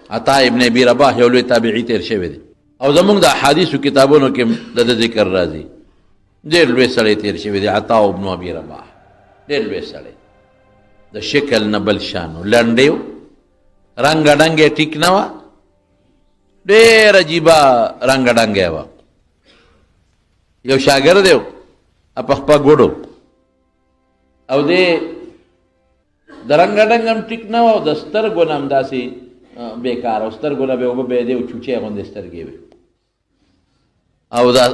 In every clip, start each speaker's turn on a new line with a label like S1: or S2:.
S1: عطا ابن ابي رباح یو لوی تابعی تیر شوی دی او زمونږ د احادیثو کتابونو کې د ذکر راځي ډېر لوی سړی تیر شوی دی عطا ابن ابي رباح ډېر لوی سړی د شکل نه بل شانو لنډې و رنګه ډنګې ټیک نه وه ډېر عجیبه رنګه ډنګې وه یو شاګرد یو اپخپا ګوډو او دې د رنګه ډنګ هم ټیک نه وه او د سترګو نه هم داسې بیکار او سترګو نه به اوبه به یې دی او چوچې غوندې سترګې وې او دا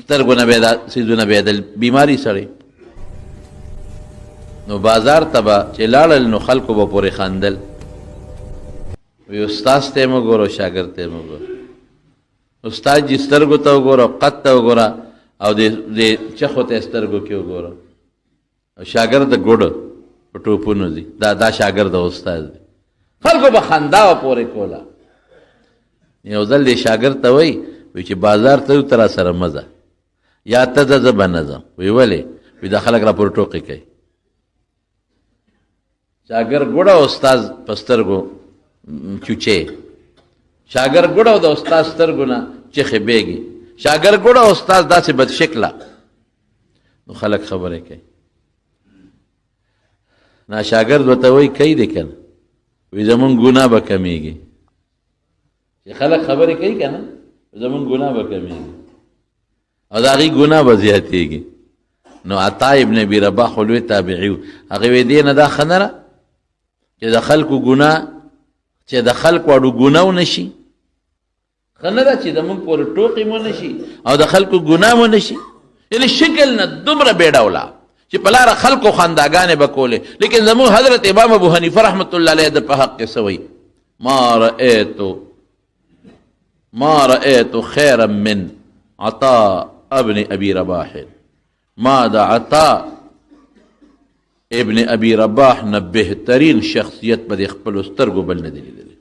S1: سترګو نه به یې دا څیزونه به یې د بیماري سړی نو بازار ته به چې لاړل نو خلکو به پورې خندل وی استاذ ته مو ګورو شاګرد ته مو ګورو استاد جي سترګو ته وګوره قد ته وګوره او د چخو ته سترګو کې وګوره او شاګرد ګوډ په ټوپونو دي دا شاګرد استاد دی خلکو به خندا پورې کوله یو ځل دې شاګرد ته وایي چې بازار ته تر سره مزه یا ته زه به نه ځم وی ولې وی دا خلک را پورې ټوقې کوي شاګرد ګوډه استاد په سترګو چوچې شاګرد ګوډه د استاد سترګو نه چخې بیږي شاګرد ګوډه استاد داسې بد شکله نو خلک خبرې کوي نا شاګرد ورته وایي کوي دی که نه وی زمونږ ګناه به کمیږي چې خلک خبرې کوي که نه زمونږ ګناه به کمیږي او د هغې ګناه به زیاتېږي نو عطا ابن ابي رباح خو لوی تابعي و هغې وی دې نه دا ښه نه ده چې د خلکو ګناه چې د خلکو اړو ګناه ونه شي ښه نه ده چې زمونږ پورې ټوقې مو نه شي او د خلکو ګناه مو نه شي یعنې شکل نه دومره بې ډوله چې په لاره خلکو خنداګانې به کولې لیکن زموږ حضرت امام ابو حنیفه رحمت الله علیه د په حق کې څه وایي ما رأيت خيرا من عطاء ابن ابي رباح ما د عطاء ابن ابي رباح نه بهترین شخصیت په دې خپلو سترګو بل نه دی لیدلی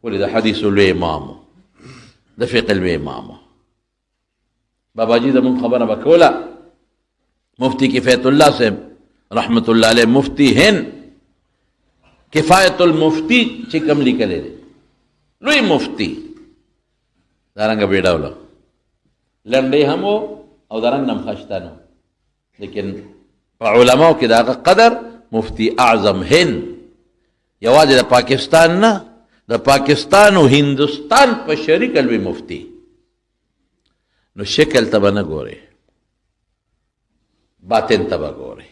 S1: ولې د حدیثو لوی امام د فقه لوی امام باباجي زموږ خبره به کوله مفتی کفایت الله صاحب رحمت الله علیه مفتی هند کفایت المفتی چې کوم لیکلی دی لوی مفتی دارنګه بې ډوله لنډې هم او دارنګ هم ښایسته نه لیکن په علماو کې د هغه قدر مفتی اعظم هند یوازې د پاکستان نه د پاکستان او هندوستان په شریک لوی مفتی نو شکل ته به نه ګورې باطن ته به ګورې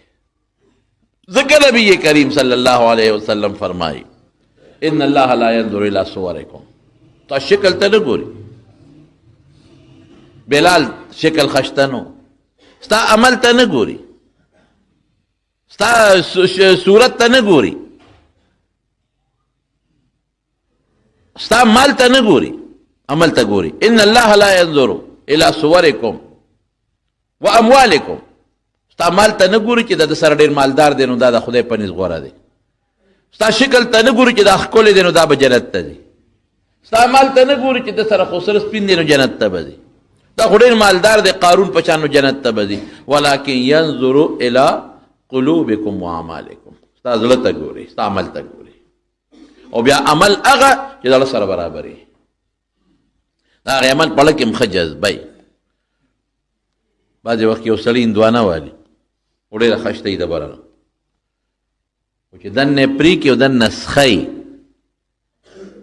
S1: ځکه نبی کریم صلی الله علیه وسلم فرمایي ان الله لا ينظر الى صورکم تا شکل ته نه ګوري بلال شکل ښایسته نو ستا عمل ته نه ګوري ستا صورت ته نه ګوري ستا مال ته نه ګوري عمل ته ګوري ان الله لا ينظر الى صورکم واموالکم ستا مال ته نه ګوري چې د سره ډېر مالدار دی نو دا د خدای په نس غوره دی ستا شکل ته نه ګوري چې دا ښکلی دی نو دا به جنت ته ځي ستا مال ته نه ګوري چې د سره خو سره سپین دی نو جنت ته به ځي دا خو ډېر مالدار دی قارون په شان نو جنت ته به ځي ولکن ینظر الی قلوبکم واعمالکم ستا زړه ته ګوري ستا عمل ته ګوري او بیا عمل هغه چې د الله سره برابر وي د هغې عمل په اړه کې هم ښه جذبه وي بعضې وخت یو سړي هندوانه والي و ډېره ښایسته وي د بره نه خو چې دننه یې پرېږدي او دننه سخی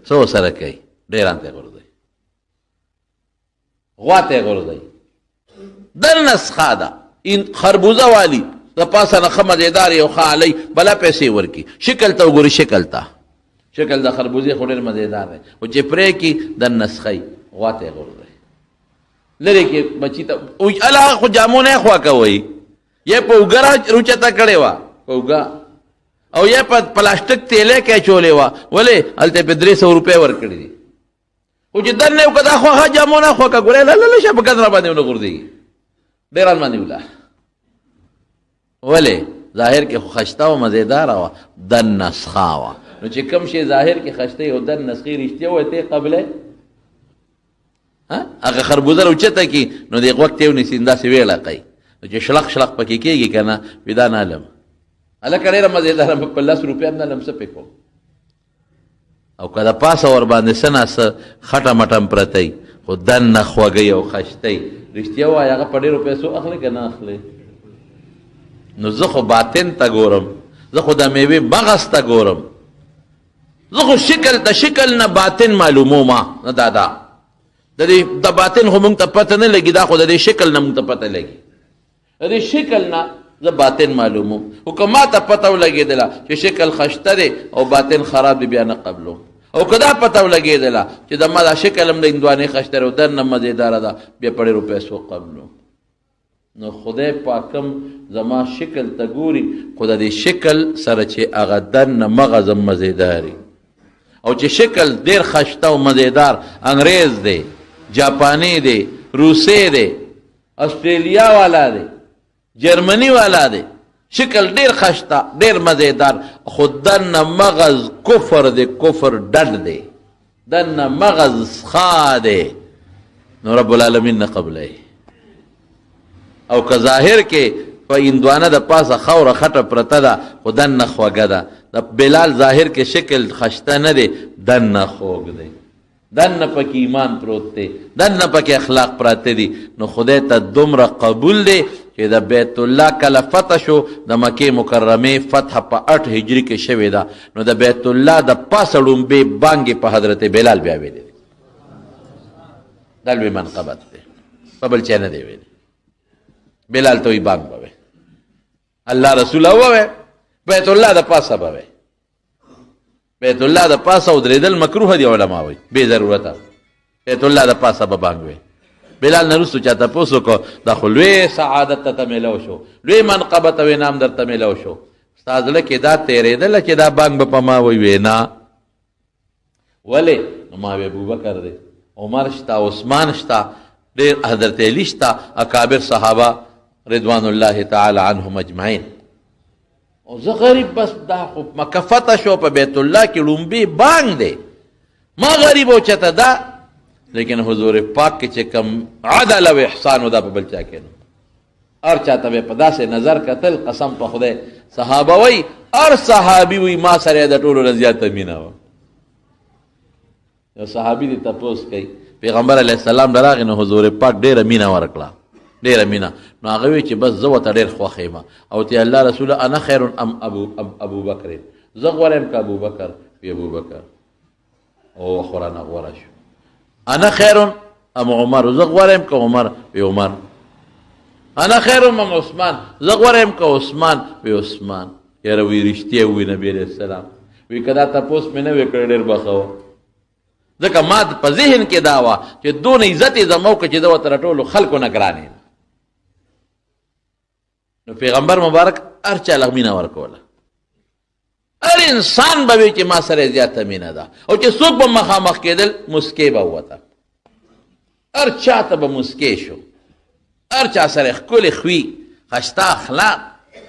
S1: څه ورسره کوي ډېران ته یې غورځوي غوا ته یې غورځوي دننه سخا ده خربوزه والي د پاسه نه ښه مزېدار یو ښه هلی بله پیسې ورکړي شکل ته وګوري شکل ته شکل د خربوزې خو ډېر مزېدار دی خو چې پرېږدي دننه سخی غوا ته یې غورځوي لرې کې بچي ته هله خو جامو نه یې خوا کوئ یا په اوږه روچته کړې وه په اوږه او یا په پلاستیک تیلی کې اچولې وه ولې هلته یې په 300 روپۍ ورکړي دي خو چې دننه یې وکړه دا خوښه جامو نه خوښه ګورې لاله شه په ګز را باندې ونه غورځېږي ډېران باندې وله ولې ظاهر کې خو ښایسته وه مزېداره وه دننه سخا وه نو چې کوم شی ظاهر کې ښایسته وي او دننه سخي رښتیا وایي ته یې قبلی هغه خربوزه راوچته کړي نو د غوږ ته یې ونیسي داسې ویې لقوي نو چې شلق شلق پکې کېږي که نه وي دا نه علم هلکه ډېره مزېداره په 10 روپۍ هم نه علم څه پې کوم او که د پاسه ور باندې څه ناسه خټه مټم پرتی خو دننه خوږی او خشتی رښتیا وایه هغه په ډېرو پیسو اخلي که نه اخلي نو زه خو باطن ته ګورم زه خو د میوې مغز ته ګورم زه خو شکل نه باطن معلومومه نه دادا د باطن خو مونږ ته پته نه لګي دا خو د دې شکل نه مونږ ته پته لګي د دې شکل نه زه باطن معلوموم خو که ما ته پته ولګېدله چې شکل خشته دی او باطن خراب دی بیا نه قبلوم او که دا پته ولګېدله چې د ما دا شکل هم د هندوانې خشته دی او دننه مزېداره ده بیا په ډېرو پیسو قبلوم نو خدای پاکم زما شکل ته ګوري خو د دې شکل سره چې هغه دننه مغز هم مزېداري او چې شکل ډېر خشته او مزېدار انګریز دی جاپانی دی روسی دی استرالیا والا دی جرمنی والا دی شکل ډیر خشته ډیر مزیدار خو دننه مغز کفر دی کفر ډډ دی دننه مغز خا دی نو رب العالمین نه قبلی او که ظاهر کې په هندوانه د پاسه خوره خټه پرته ده خو دننه خوږه ده د بلال ظاهر کې شکل خشته نه دی دننه خوږ دی دننه پکې ایمان پروت دی دننه پکې اخلاق پراته دي نو خدای ته دومره قبول دی چې د بیت الله کله فتح شو د مکې مکرمې فتح په 8 هجري کې شوې ده نو د بیت الله د پاسه ړومبې بانګې په حضرت بلال بیا ویلې دا لوی منقبت دی په بل چا نه دی ویلې بلال ته وایي بانګ به وی الله رسوله ووی بیت الله د پاسه به وی بیت الله د پاسه ودرېدل مکروه دي علما وایي بې ضرورته بیت الله د پاسه به بانګ وی بلال نه وروستو چا تپوس وکړو دا خو لوی سعادت ته میلو شو لوی منقبت او انعام درته میلو شو ستا زړه کې دا تېرېدله چې دا بانګ به په ما وی نه ولې نو ما وی ابوبکر دی عمر شته عثمان شته ډېر حضرت علي شته اکابر صحابه رضوان الله تعالی عنهم اجمعین او زه غریب بس دا خو مکه فتح شو په بیت الله کې لومبي بانګ دی ما غریب او چته دا لیکن حضور پاک کې چې کم عدل او احسان و دا په بل چا کې نو هر چاته به په داسې نظر کتل قسم په خدای صحابه وای هر صحابي وای ما سره د ټولو نه زیاته مینه وه یو صحابي دې تپوس کوي پیغمبر علیه السلام راغی نو حضور پاک ډېره مینه ورکړه ډېره مینه نو هغه وی چې بس زه ورته ډېر خوښ یم او ته الله رسوله انا خیر ام ابو بکر زه غوره یم که ابو بکر وی ابو بکر او خو رانه غوره شو انا خیر ام عمر زه غوره یم که عمر وی عمر انا خیر ام عثمان زه غوره یم که عثمان وی عثمان یاره وی رښتیا وی نبی علیه السلام وی که دا تپوس مې نه وی کړی ډېر به ښه وه ځکه ما په ذهن کې دا وه چې دونه عزت یې زما وکړه چې زه ورته ټولو خلکو نه ګران یم نو پیغمبر مبارک هر چا له مینه ورکوله هر انسان به وي چې ما سره زیاته مینه ده او چې څوک به مخامخ کېدل مسکې به ووته هر چا ته به مسکې شو هر چا سره ښکلې خوي خشته اخلاق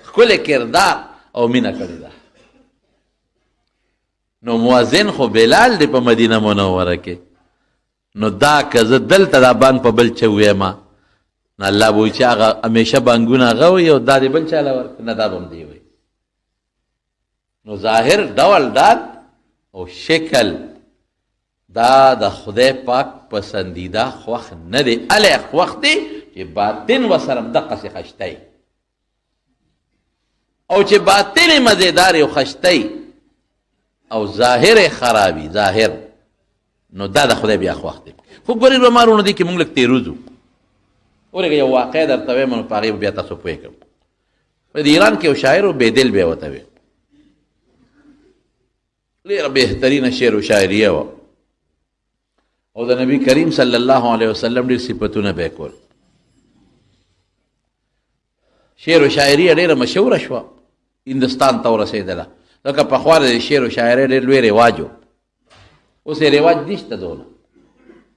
S1: ښکلې کردار او مینه کړې ده نو مؤذن خو بلال دی په مدینه منوره کې نو دا که زه دلته دا بانګ په بل چا ویمه نو الله به وایي چې هغه همیشه بانګونه هغه وي او دا دې بل چا له ورکړه نه دا به هم دی وایي نو ظاهر ډول ډال او شکل دا د خدای پاک پسندیده خوښ نه دی الی خوښ دی چې باطن ورسره همدقسې خشتی او چې باطن یې مزېدار او خشتی او ظاهر خرابي ظاهر نو دا د خدای بیا خوښ دی خو ګورې رومارونو دی کې مونږ لږ تېروځو ورېږه یو واقع درته وایم نو په هغې بیا تاسو پوه کړم په د ایران کې یو شاعر و بېدل بیا ورته وی ډېره بهترینه شعر و شاعریه وه او د نبي کریم صلی الله علیه وسلم ډېر صفتونه به یې کول شعر و شاعري ډېره مشهوره شوه هندوستان ته ورسېدله ځکه پخوا د شعر و شاعرۍ ډېر لوی رواج و اوس یې رواج نشته دونه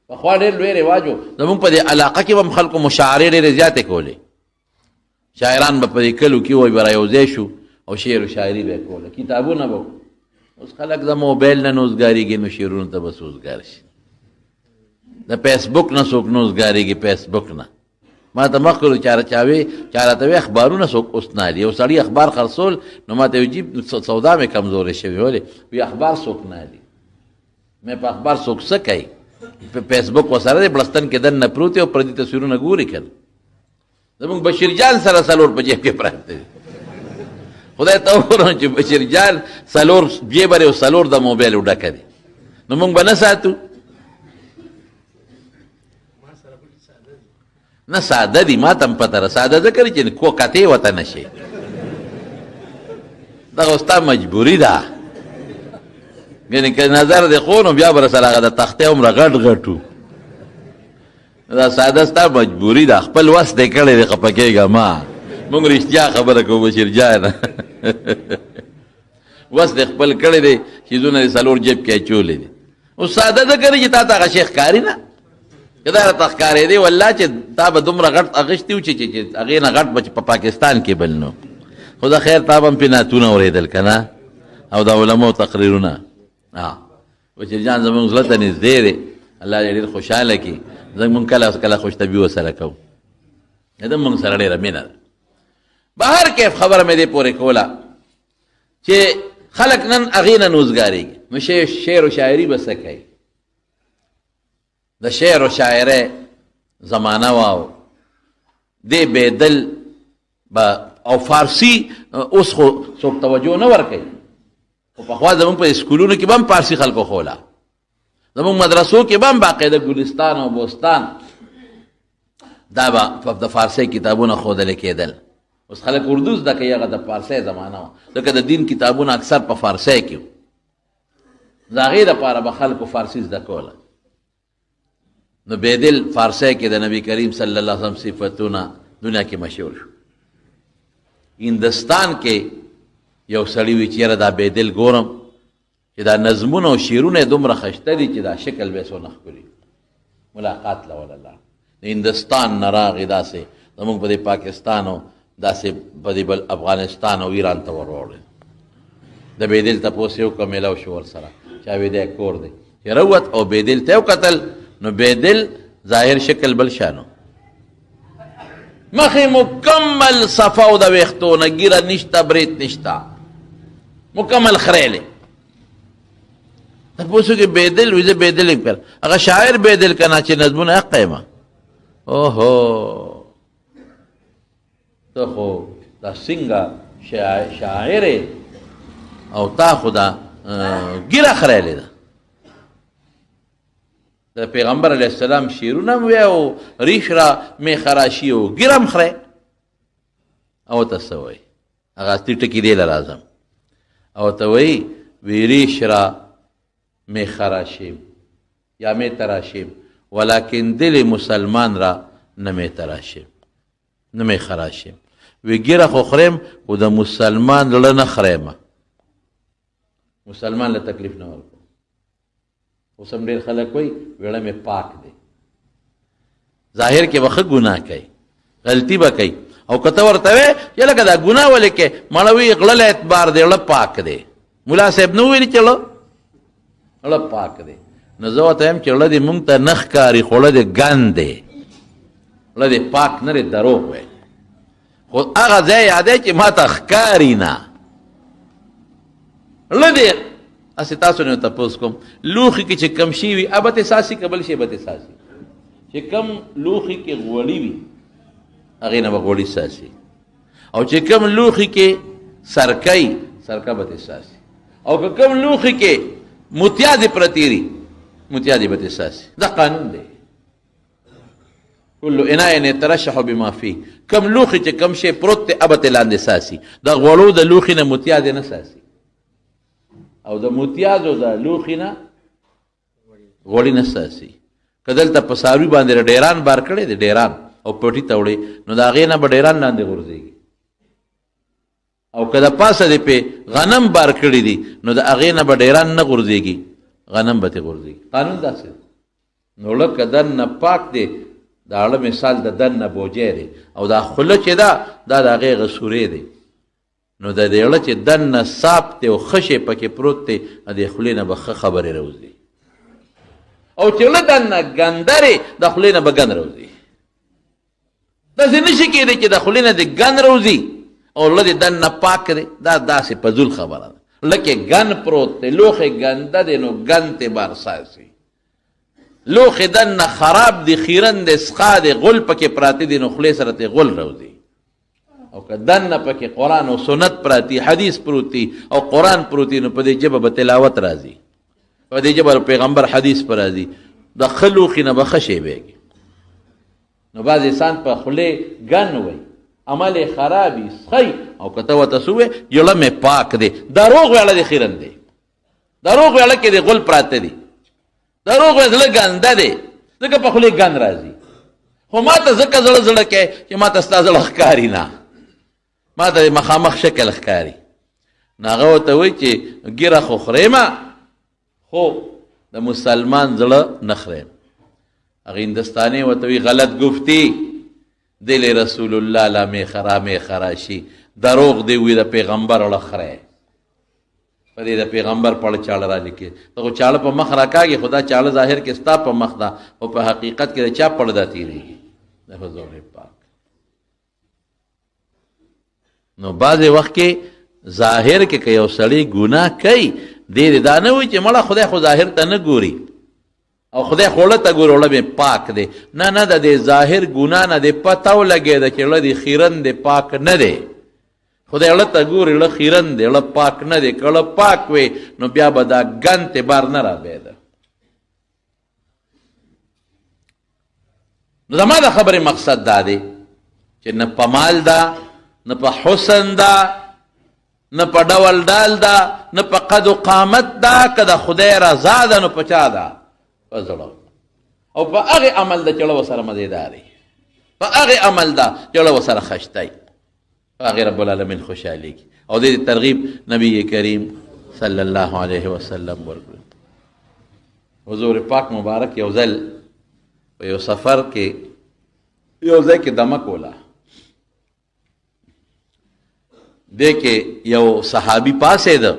S1: پخوا ډېر لوی رواج و زمونږ په دې علاقه کې به هم خلکو مشاعرې ډېرې زیاتې کولې شاعران به په دې کلو کې وایي به رایوځای شو او شعر و شاعري به یې کوله کتابونه به اوس خلک د موبایل نه نوزګارېږي نو شعرونو ته بس وزګار شي د فیسبوک نه څوک نوزګارېږي فیسبوک نه ما ته مخکې چا راته وی اخبارونه څوک اوس نه الي یو سړي اخبار خرڅول نو ما ته ویل جي سودا مې کمزورې شوې ولې وی اخبار څوک نه الي مې په اخبار څوک څه کوي په فیسبوک وسره د بلستان کې دننه پروت او پردي تصویرونه ګوري کړه زمونږ بشیر جان سره څلور په جیب کې پراته دي خدای ته وګورم چې بشیر جان څلور جیبرې او څلور د موبایل ډکه دي نو موږ به نه ساتو نه ساده دي ما ته هم پته ده ساده ځکه چې کو کتې ورته نه شي دغه ستا مجبوري ده یعنې که نظر دې خو نو بیا به رسره هغه د تختې هومره غټ غټ دا ساده ستا مجبوري ده خپل وس دې کړی دی خفه کېږه ما مونږ رښتیا خبره کوو بشیر جان وس دې خپل کړی دی چیزونه دې څلور جیب کې اچولی دي اوس ساده ده که چې تا ته هغه شی ښکاري نه که دا راته ښکارېدی والله چې تا به دومره غټ اغوښتي و چې هغې نه غټ به په پاکستان کې بل نو خو دا خیر تا به هم پې نعتونه اورېدل که نه او د علماو تقریرونه بشیر جان زمونږ زړه ته نږدې دی الله دې ډېر خوشحاله کړي زمونږ کله خوشطبي ورسره کوو د مونږ سره ډېره مینه ده بهر کیف خبره مې دې پورې کوله چې خلک نن هغې نه نوزګارېږي نو شعر و شاعري به څه کوي د شعر و شاعرۍ زمانه واو دې بېدل به او فارسي اوس خو څوک توجه نه ورکوي خو پخوا زمونږ په اسکولونو کې به هم فارسي خلکو خوله زمونږ مدرسو کې به هم باقاعده ګلستان او بوستان دا به د فارسۍ کتابونه ښودلی کېدل اوس خلک اردو زده کوي هغه د فارسۍ زمانه وه ځکه د دین کتابونه اکثر په فارسۍ کې وو د هغې دپاره به خلکو فارسي زده کوله نو بېدل فارسۍ کې د نبي کریم صلی الله علیه وسلم صفتونه دنیا کې مشهور شو هندستان کې یو سړي وي چې یاره دا بېدل ګورم چې دا نظمونه او شعرونه یې دومره ښایسته دي چې دا شکل به یې څونه ښکلي ملاقات له الله د هندستان نه راغی داسې زمونږ په دې پاکستان او داسې په دې بل افغانستان او ایران ته وروړی د بېدل تپوس یې وکړه میلاو شو ورسره چا وی دی کور دی چې راووت او بېدل ته یې وکتل نو بېدل ظاهر شکل بل شانو مخې مکمل صفا او د ویښتو نه ګیره نشته برید نشته مکمل خریلی تپوسو کې بېدل وي زه بېدل یم کړ هغه شاعر بېدل که نه چې نظمونه حقه یم اوهو ته خو دا څنګه شاعر او تا خو دا ګیره خریلی ده د پیغمبر علیه السلام شعرونه هم وی او ریش را می خراشي او ګیره هم خری او ته څه وایي هغه اصلي ټکي دی له راځم او ته وایي وی ریش را می خراشیم یا می تراشیم ولیکن دل مسلمان را نه می تراشیم نه می خراشیم وی ګیره خو خوریم خو د مسلمان زړه نه خریم مسلمان له تکلیف نه ورکو اوس هم ډېر خلک وایي ویړه مې پاک دی ظاهر کې به ښه ګناه کوي غلطي به کوي او که ته ورته وې چې لکه دا ګناه ولې کې مړه وي غله له اعتبار دی زړه پاک دی ملا صاحب نه ویلي چې زړه پاک دی نو زه ورته یم چې زړه دې مونږ ته نه ښکاري خو زړه دې ګند دی زړه دې پاک نه دی دروغ وی خو هغه ځای یادی چې ما ته ښکاري نه زړه دې اسې تاسو نه تپوس کوم لوښي کې چې کم شي وي ابته ساسي که بل شی بته ساسي چې کم لوښي کې غوړي وي هغې نه به غوړي ساسي او چې کم لوښي کې سرکه بته ساسي او که کم لوښي کې موتیا دې پرتې دي موتیا دې بته ساسي دا قانون دی کل اناء یترشح بما فيه کم لوښي چې کم شی پروت دی ابته لاندې ساسي د غوړو د لوښي نه موتیا دې نه ساسي او د موتیازو د لوښي نه غوړي نه ساسي که دلته په څاروي باندې ډیران بار کړی دی ډیران او پټي ته وړي نو د هغې نه به ډیران لاندې غورځېږي او که د پاسه دې پې غنم بار کړي دي نو د هغې نه به ډیران نه غورځېږي غنم به ترې غورځېږي قانون داسې دی نو لکه دننه پاک دی د اړه مثال د دننه بوجی دی او دا خوله چې ده دا د هغې غسورې دی نو د دې اړه چې دننه صاف دی او ښه شی پکې پروت دی د دې خولې نه به ښه خبرې راوځي او چې له دننه ګندرې د خولې نه به ګند راوځي داسې نه شي کېدی چې د خولې نه دې ګند راوځي او له دې دننه پاک دی دا داسې فضول خبره ده لکه ګن پروت دی، لوښې ګنده دی نو ګن ته بارساسي، لوښې دننه خراب دی، خیرن دی، سقا دی، غل پکې پراته دي نو خولې سره ته غل روځي. او که دننه پکې قرآن او سنت پراتی، حدیث پروتی او قرآن پروتی، نو په دې ژبه به تلاوت راځي، په دې ژبه پیغمبر حدیث پر راځي، د ښه لوښي نه به ښه شی بیږي. نو بعض انسان په خولې ګن وی، عمل یې خرابي، سخی، او که ته ورته څه ووایې زړه مې پاک دی، دروغ ویله دی خیرن دی، دروغ ویله کې دی غل پراته دي، دروغ ویله زړه ګنده دی، ځکه په خولې ګن راځي. خو ما ته ځکه زړه زړه کې چې ما ته ستا زړه ښکاري نه، ما ته مخامخ شکل ښکاري. نو هغه ورته وایي چې ګیره خو خورېمه خو د مسلمان زړه نه خورېم. هغه هندوستاني ورته وایي غلط گفتی دل رسول الله لا می خراشي، دروغ دی وی د پیغمبر اړه خره، په دې د پیغمبر په اړه چاړه را لیکي. ته خو چاړه په مخ راکاږي، خدا چاړه ظاهر کې ستا په مخ ده او په حقیقت کې د چا پړده تېرېږي د حضور پاک. نو بعضې وخت کې ظاهر کې که یو سړی ګناه کوي، دې دا نه وایي چې مړه خدای خو ظاهر ته نه ګوري او خدای خوله ته ګوري اوړه مې پاک دی. نه نه، د دې ظاهر ګناه نه دی پته ولګېده چې اړه دې خیرن دی، پاک نه دی. خدای اړه ته ګوري اړه خیرن دی، اړه پاک نه دی. که اړه پاک وي نو بیا به دا ګن ته بار نه رابېده. نو زما د خبرې مقصد دا دی چې نه په مال ده، نه په حسن ده، نه په ډول ډال ده، نه په قد و قامت ده. که د خدای رضا ده نو په چا ده؟ په زړه. او په هغې عمل ده چې اړه ورسره مزېداري، په هغې عمل ده چې اړه ورسره خشتی، په هغې رب العالمین خوشحالېږي. او دې ترغیب نبی کریم صلی الله علیه وسلم ورکړي. حضور پاک مبارک یو ځل په یو سفر کې یو ځای کې دمه کوله، دې کې یو صحابي پاسېده،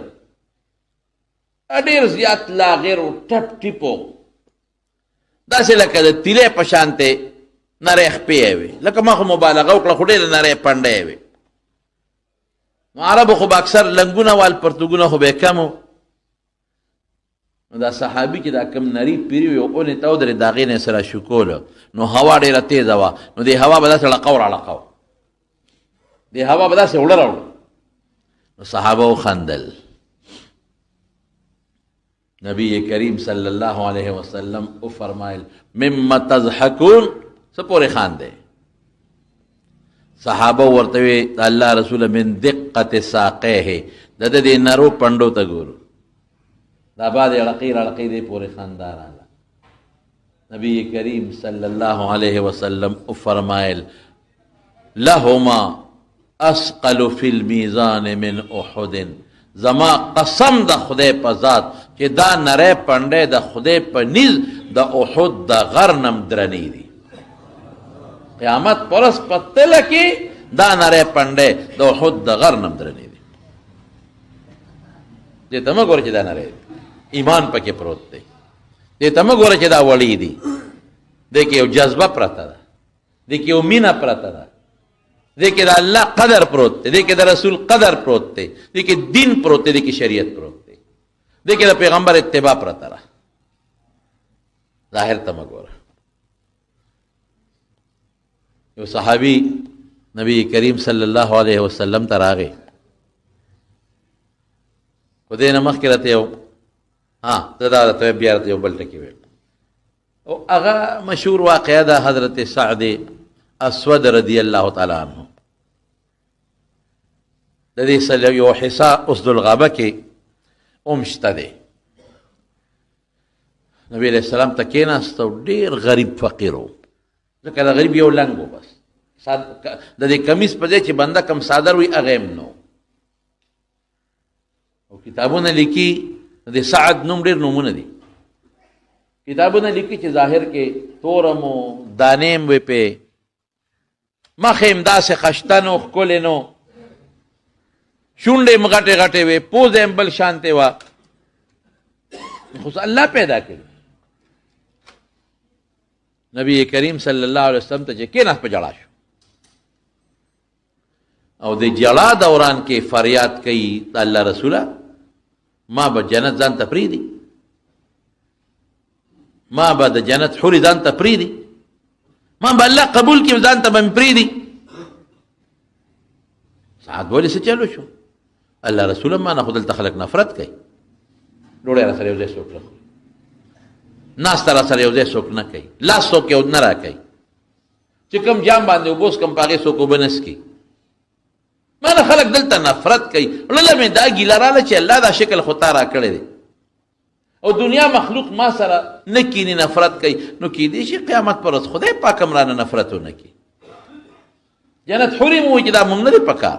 S1: ډېر زیات لاغر و ټپ ټیپو، داسې لکه د تیلې په شانتې نری خپې یې وې، لکه ما خو مبالغه وکړه خو ډېرې نری پنډه یې وې. نو عربو خو به اکثر لنګونه وال، پرتوګونه خو به یې کم و. نو دا صحابي چې دا کم نري پیري و، یو اونې ته ودرېد، د هغې نه یې سره شکوله. نو هوا ډېره تېزه وه، نو دې هوا به داسې لقو راړقو، دې هوا به داسې وړه راوړه. نو صحابه وخندل. نبی کریم صلی الله علیه وسلم او فرمایل مما تضحکون، څه پورې خاندې؟ صحابه ورته وی الله رسول من دقت ساقیه، د دې نرو پندو ته ګورو، دا بعد رقی رقی دې پورې خندا راغله. نبی کریم صلی الله علیه وسلم او فرمایل لهما اسقل فی المیزان من احد، زما قسم د خدای په ذات چې دا نری پنډې د خدای په نیز د احد د غر نم درنې دي. قیامت پرس په تله کې دا نری پنډې د احد د غر نم درنې دي. دې ته مه ګوره چې دا نری ایمان پکې پروت دی، دې ته مه ګوره چې دا وړي دي. دې کې یو جذبه پرته ده، دې کې یو مینه پرته ده، دې کې د الله قدر پروت دی، دې کې د رسول قدر پروت دی، دې کې دین پروت دی، دې کې شریعت پروت دی، دې کې د پیغمبر اتباع پرته ده. ظاهر ته مه ګوره. یو صحابي نبی کریم صلی الله علیه وسلم ته راغی، خو دې نه مخکې راته یو زه دا راته بیا راته یو بل ټکي ویل. او هغه مشهور واقعه ده حضرت سعد اسود رضی الله تعالی عنه. د دې سره یو حصه اسد الغابه کې شته دی. نبی علیہ السلام ته کېناست او ډېر غریب فقیر و، ځکه د غریب یو لنګ و، بس د دې کمیس په ځای چې بنده کم صادر وي هغه هم نو. او کتابونه لیکي، د سعد نوم ډېر نومونه دي، کتابونه لیکي چې ظاهر کې تورم و دانې وې پې، مخ یې هم داسې خشتن و ښکلې نو، شونډې م غټې غټې وې، پوزه یې بل شانتې وه، خو الله پیدا کړي. نبی کریم صلی الله علیه وسلم ته چې کېناست په جړا شو، او د جړا دوران کې فریاد کوي د الله رسوله ما به جنت ځان ته پرېږدي، ما به د جنت حورې ځان ته پرېږدي، ما به الله قبول کړي ځان ته به مې پرېږدي. سعد ولې څه چلو شو؟ الله رسوله ما نه خو دلته خلک نفرت کوي، ډوډۍ را سره یو ځای څوک نه خوري، ناسته را سره یو ځای څوک نه کوي، لاس څوک یو نه را کوي، چې کوم جام باندې اوبه وڅکم په هغې څوک اوبه نه څکي. ما نه خلک دلته نفرت کوي. زړه مې دا ګیله راله چې الله دا شکل خو تا را کړی دی او دنیا مخلوق ما سره نه کینی، نفرت کوي، نو کیدای شي قیامت پر ورځ خدای پاک هم رانه نفرت ونه کړي. جنت حورې مو وایي چې دا مونږ نه دی پکار،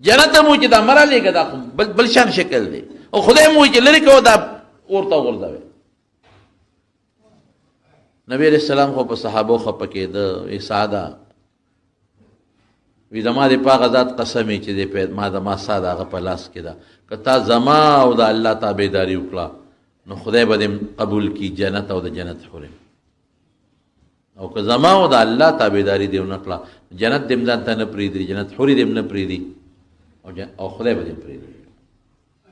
S1: جنت هم وایي چې دا مه رالیږه، دا خو بل شان شکل دی، او خدای مو وایي چې لرې کوه دا اور ته وغورځوئ. نبی علیہ السلام خو په صحابو خفه کېده، وی ساده وی زما د پاغه ذات قسم چې د ما د ما ساده هغه په لاس کې ده، که تا زما او د الله تابعداري وکړه نو خدای به دې قبول کړي جنت او د جنت حورې، او که زما او د الله تابعداري دې ونه کړه جنت دې ځان ته نه پرېږدي، جنت حورې دې نه پرېږدي او خدای به دې پرېږدي.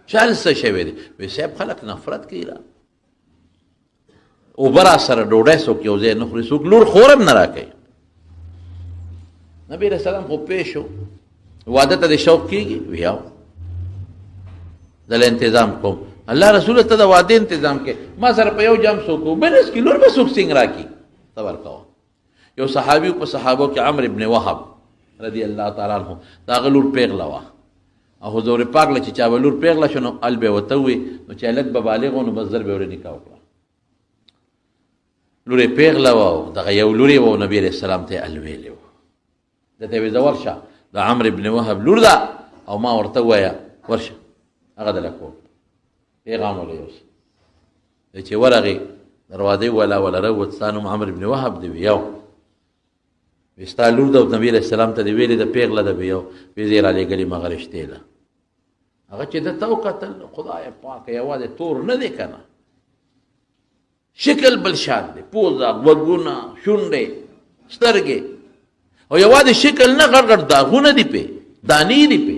S1: چل څه شوی دی؟ وی صاحب خلک نفرت کوي را اوبه را سره ډوډۍ څوک یو ځای نه خوري، څوک لور خورم نه را کوي. نبی علیہ السلام خو پېښ شو، واده ته د شوق کېږي، ویاو دله انتظام کوم. الله رسول ته د واده انتظام کې ما سره په یو جام څوک اوبه نه څکي، لور به څوک څنګه را کړي؟ صبر کوه. یو صحابي په صحابو کې عمرو ابن وهب رضی الله تعالی عنہ، د هغه لور پیغله وه او حضور پاک له چې چا به لور پیغله شو نو ال به ورته ووي، نو چې هلک به بالغ و نو بس زر به ورې نکاح وکړه. لور یې پیغله وه، دغه یو لور یې وه، نبي علیه السلام ته یې ال ویلی و، درته وی زه ورشه د عمرو ابن وهب لور ده او ما ورته ووایه ورشه هغه دله کور پیغام وله یوسه. چې ورغې دروازې ولا راووت، ستا نوم عمرو ابن وهب دی؟ وی یو. وی ستا لور ده او نبي علیه السلام ته دې ویلې ده پیغله ده؟ وی یو. وی زه یې رالېږلې مغه رشتې ده. هغه چې ده ته وکتل خدای پاکه یوازې تور نه دی که نه، شکل بل شان دی، پوزه، غوږونه، شونډې، سترګې، او یوازې شکل نه غټ غټ داغونه دي پې، دانې دي پې.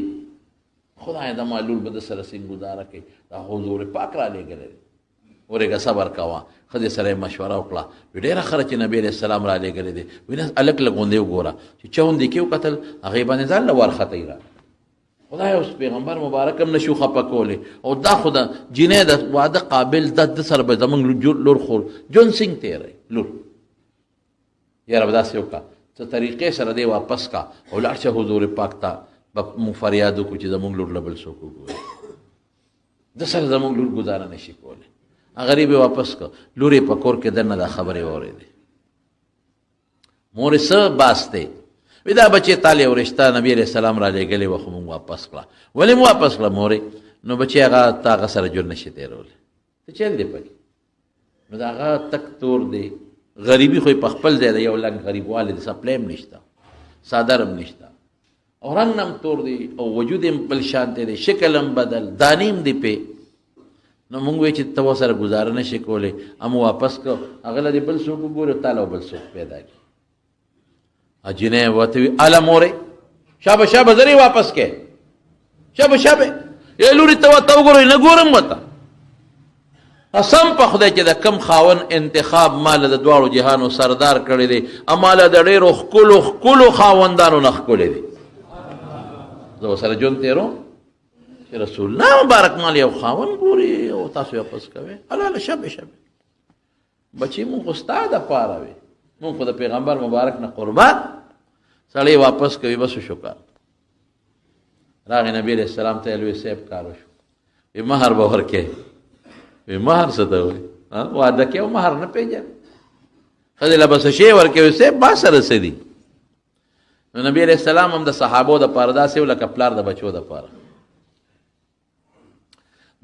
S1: خدای د معلول به د سره څنګه ګزاره کوي؟ دا حضور پاک را لېږلی دی. ورېږه صبر کوه. ښځې سره یې مشوره وکړه، وی ډېره ښه چې نبي علیه السلام را لېږلی دی. وی نه هلک لږ غوندې وګوره، چې چوندې کې وکتل هغې باندې ځان له وارخطی را. خدای اوس پیغمبر مبارک هم نشو خفه کولی، او دا خو د جینۍ د واده قابل د سره به زمونږ لور خور جون سنګ تېری لور یاره به داسې وکړه څه طریقې سره دی واپس کا او لاړ شه حضور پاک ته به مونږ فریاد وکړو چې زمونږ لور له بل څوک وګوري، د سره زمونږ لور ګزاره نشي کولی. غریب یې واپس کړه، لور یې په کور کې دننه دا خبرې واورېدې. مور یې څه باس دی؟ وی دا بچې تالی او رشته نبي علیه السلام را لېږلې وه خو مونږ واپس کړه. ولې مو واپس کړه مورې؟ نو بچې هغه ته هغه سره جور نشي تېرولی، څه چل دی پکې؟ نو د هغه تک تور دی، غریبي خو یې په خپل ځای د یو لنګ غریبوالی دی، سپلی هم نشته، څادر هم نشته، او رنګ هم تور دی، او وجود هم بل شانتی دی، شکل هم بدل، دانې هم دی پې. نو مونږ وایو چې ته ورسره ګزاره نشي کولی، امو واپس کړه، هغه له دې بل څوک وګوري، تا له بل څوک پیدا کړي. جنۍ ورته وي اله مورې شابه شابه زر یې واپس کې، شابه شابه ای لورې ته ورته وګورئ نه ګورم ورته. قسم په خدای چې د کم خاون انتخاب ما له د دواړو جهانو سردار کړی دی، اما له د ډېرو ښکلو ښکلو خاوندانو نه ښکلی دی. زه ورسره ژوند تېروم چې رسول الله مبارک مال یو خاوند ګوري او تاسو یې واپس کوئ. هلاله شابه شابه بچې مونږ خو ستا دپاره وې، مونږ خو د پیغمبر مبارک نه قربان. سړی واپس کوي، بس شو کار. راغی نبی علیہ السلام ته لوی صاحب کار وشو، وی مهر به ورکې. وی مهر څه ته وایي؟ واده کې او مهر نه پېژنې؟ ښځې له به څه شی ورکوي؟ وی صاحب ما سره څه دي؟ نو نبی علیہ السلام هم د صحابو دپاره داسې و لکه پلار د بچو دپاره.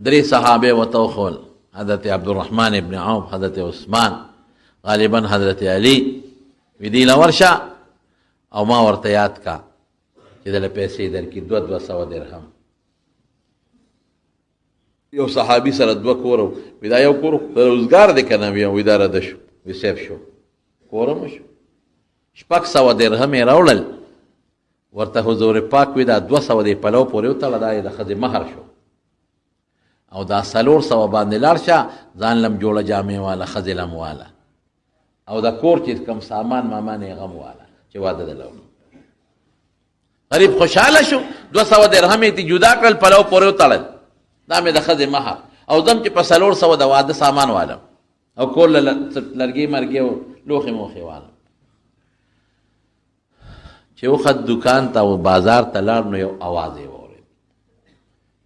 S1: 3 صحابې ورته وښول، حضرت عبدالرحمن ابن عوف، حضرت عثمان، غالبا حضرت علی. وی دی له ورشه او ما ورته یاد کا چې دله پیسې درکړي 200 درهم. یو صحابي سره 2 کور وي، دا یو کور روزګار دی که نه؟ وي دا رده شو، وي سیف شو، کور هم شو. 600 درهم یې راوړل، ورته حضور پاک وي دا 200 د پلو پورې وتړه، دا یې د ښځې مهر شو. او دا 400 باندې لاړ شه، ځان لم جوړه جامې والا، ښځې لم والا، او دا کور چې کم سامان مامان یې غم والا چې واده د لو. غریب خوشحاله شو، 200 درهم یې جدا کړل، پلو پورې وتړل، دا مې د ښځې مهر، او زم چې په 400 د واده سامان والم، او کور لرګي مرګي او لوښې موښې والم. چې وخت دکان ته او بازار ته لاړ نو یو اواز یې واورېد،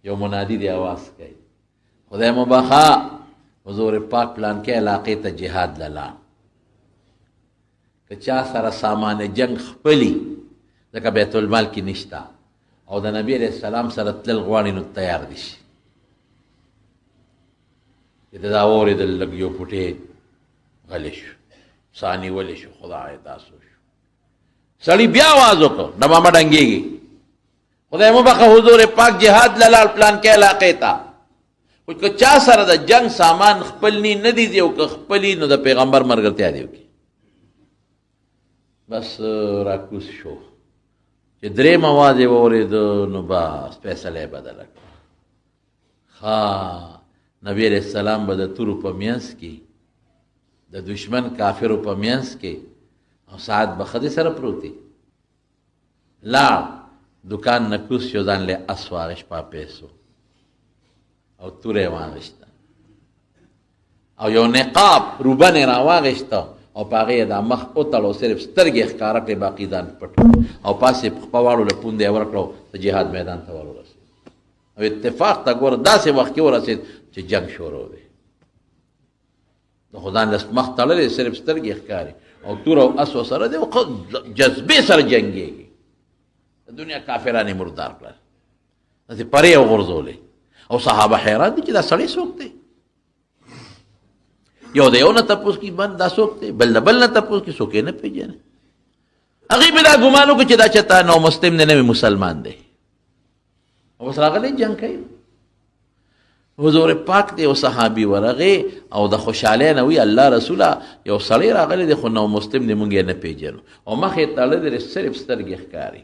S1: یو منادي دی اواز کوي، خدای مو بخا حضور پاک پلان کې علاقې ته جهاد لاله، که چا سره سامان جنگ خپلی ځکه بیت المال کې نشته او د نبی علیہ السلام سره تلل غواړي نو تیار دي شي. چې دا واورېدل لږ یو پوټې غلی شو، ساه نیولې شو، خدای تاسو شو. سړي بیا آواز وکړ، ډمامه ډنګېږي، خدای مو بخه حضور پاک جهاد لاله پلان کې علاقې ته. خو که چا سره د جنگ سامان خپلنی نه دي او که خپلی نو د پیغمبر ملګرتیا دی وکړي. بس راکوس شو، چې درېم آواز یې واورېده نو بس فیصله یې بدله کړه. نبی علیہ السلام به د تورو په منځ کې د دشمن کافرو په منځ کې او ساعت به ښځې سره پروت دی، لاړ دکان نه کوز شو، ځان له اس واغېست په پیسو او توره یې واغېسته او یو نقاب روبن یې راواغېسته او په هغې یې دا مخ وتړ او صرف سترګې یې ښکاره کړې، باقي ځان پټ او پاسې په واړو له پونده یې ورکړه د جهاد میدان ته ورورسېد. او اتفاق ته ګوره داسې وخت کې ورسېد چې جنگ شروع دی، د خو ځان له مخ تړلی، صرف سترګې یې ښکاري او تور او اسو سره دی، او جذبې سره جنګېږي. د دنیا کافران یې مردار کړل، داسې پرې یې وغورځولې او صحابه حیران دي چې دا سړی څوک دی. یو د یو نه تپوس کي بند دا څوک دی، بل د بل نه تپوس کي څوک یې نه پېژني. هغې به دا ګمان وکړو چې دا چېرته نو مسلم دی، نوی مسلمان دی، او اوس راغلی جنګ کوي. حضور پاک دی او صحابي ورغې او د خوشحالۍ نه وي الله رسوله یو سړی راغلی دی خو نو مسلم دی، مونږ یې نه پېژنو، او مخ یې تړلی دی، صرف سترګې ښکاري.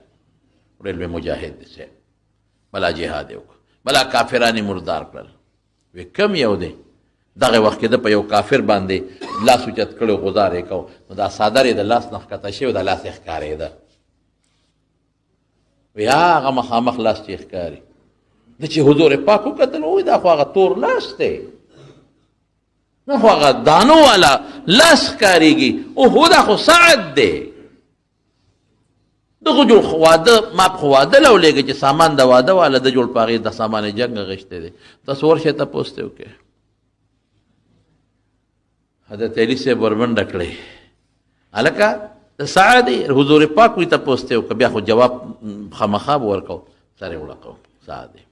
S1: ډېر لوی مجاهد دی صاحب، بلا جهاد یې وکړ، بلا کافران یې مردار کړل. وی کم یو دی؟ دغه وخت کې د په یو کافر باندې لاس اوچت کړی، غزار یې کو، نو دا څادر یې د لاس نه ښکته شوی، د لاس یې ښکارېده. وی هغه مخامخ لاس چې یې ښکاري، د چې حضور پاک وکتل، وایي دا خو هغه تور لاس دی، نه خو هغه دانو والا لاس ښکارېږي، اوهو دا خو سعد دی. دغه جوړ واده ما په واده لولېږي چې سامان د واده والا د جوړ په هغې د سامان جنګ اخېستی دی. تاسو ورشئ تپوس ته وکړئ. حضرت علي صاحب ورمنډه کړئ، هلکه د سعد حضور پاک وي تپوس ته وکړه، بیا خو جواب خامخا به ورکو، سر یې وړکو سعد دی.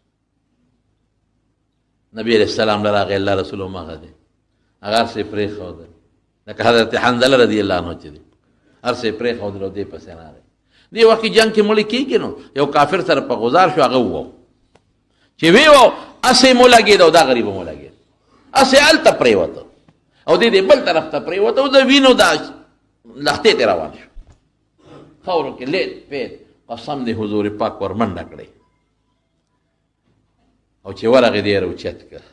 S1: نبی علیہ السلام لراغی الله رسول همغه دی، هغه هر څه یې پرېښودل، لکه حضرت حنظله رضی الله عنه چې دی، هر څه یې پرېښودل او دې پسې راغی. دې وخت کې جنګ کې مړی کېږي نو یو کافر سره په غزار شو، هغه ووو چې وی وو اسې مو لګېد او دا غریبه مو لګېد، اسې هلته پرېوته او دې بل طرف ته پرېوته او د وینو دا لښتې ته روان شو، خاورو کې لیت پیت. قسم دې حضور پاک ورمنډه کړی او چې ورغې دې یې راوچت کړ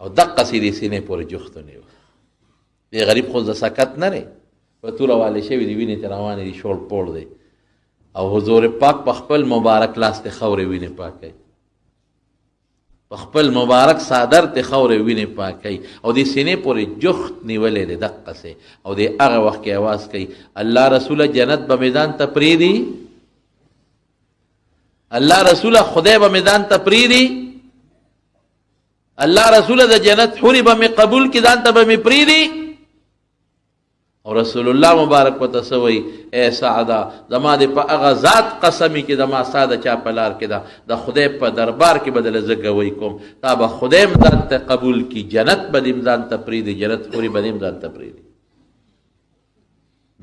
S1: او دقسې دې سینې پورې جوخت ونیو. دې غریب خو د سکت نه دی، په توره والې شوي دي، وینې ته روانې دي، شوړ پوړ دی، او حضور پاک په خپل مبارک لاس ته خاورې وینې پاکوي، په خپل مبارک صادر ته خاورې وینې پاکوي او دې سینې پورې جوخت نیولې دی دقسې. او دې هغه وخت کې اواز کوي، الله رسوله جنت به میدان ته پرېږدي، الله رسوله خدای به میدان ته پرېږدي، الله رسوله د جنت حورې به مې قبول کړي، ځان ته به مې پرېږدي. او رسول الله مبارک پته سوی، اے سعدا زما دې په هغه ذات قسمی کې زما ساده چا په لار کې ده، د خدای په دربار کې بدله زه ګوی کوم، تا به خدای ځان ته قبول کی، جنت به دې ځان ته پرېږدي، جنت حورې به دې ځان ته پرېږدي.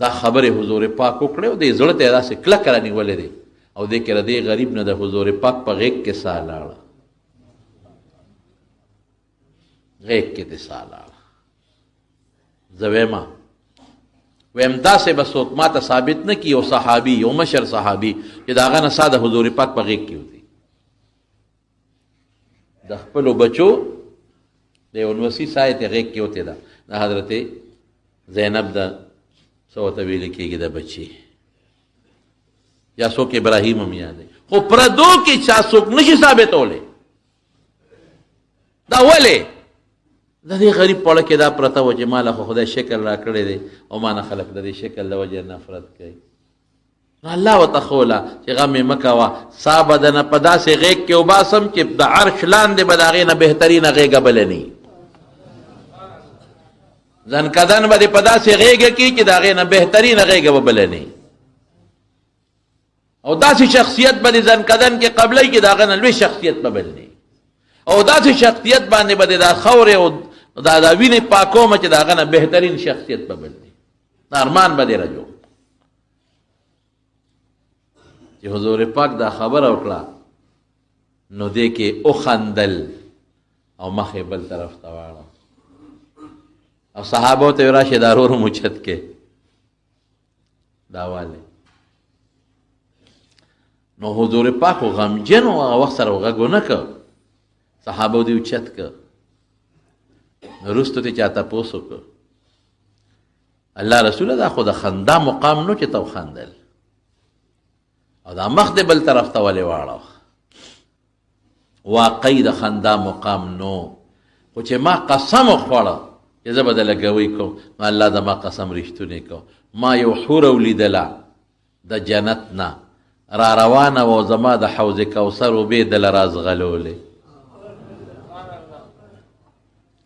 S1: دا خبرې حضور پاک وکړې او دې زړه ته یې داسې کلکه رانیولې دی او دې کې د دې غریب نه د حضور پاک په غیږ کې ساه لاړه، غیږ کې دې ساه لاړه. زه ویمه ویم داسې به څوک ما ته ثابت نه کي، یو صحابي، یو مشر صحابي چې د هغه نه ساه د حضور پاک په غیږ کې وځي. د خپلو بچو د یو نوسي سایې ته غېږ کې وتې ده د حضرت زینب د څه ورته ویل کېږي د بچي یا څوک ابراهیم هم یادوي خو پردو کې چا څوک نشي ثابتولی دا ولې د دې غریب پړه کې دا پرته وه چې ماله خو خدای شکل را کړی دی او ما نه خلک د دې شکل د وجې نفرت کوي نو الله ورته ښوله چې غم یې مه کوه سا به دنه په داسې غېږ کې وباسم چې د عرش لاندې به د هغې نه بهترینه غېږه بله نه وي ځنکدن به دې په داسې غېږه کې چې د هغې نه بهترینه غېږه به بله نه وي او داسې شخصیت به دې ځنکدن کې قبلی کې د هغه نه لوی شخصیت به بل نه وي او داسې شخصیت باندې به دې دا خورې او دا وینې پاکومه چې د هغه نه بهترین شخصیت به بل نه وي دا ارمان به دې رجو چې حضور پاک دا خبره وکړه نو دې کې وخندل او مخې بل طرف ته واړه او صحابو ته راشه دا ورور موچت کې دا والے نو حضور پاک غمجن او هغه وخت سره غږ ونه کړ صحابو دې اوچت کړ نو وروسته ته چا تپوس وکړ الله رسوله دا خو د خندا مقام نو چې ته وخندل او دا مخ دې بل طرف ته ولې واړه واقعي د خندا مقام نو خو چې ما قسم وخوړه چې زه به دله ګوی کوم نو الله زما قسم رښتونی کو ما یو حوره ولیدله د جنت نه را روانه و زما د حوض کوثر اوبې دله رازغلولې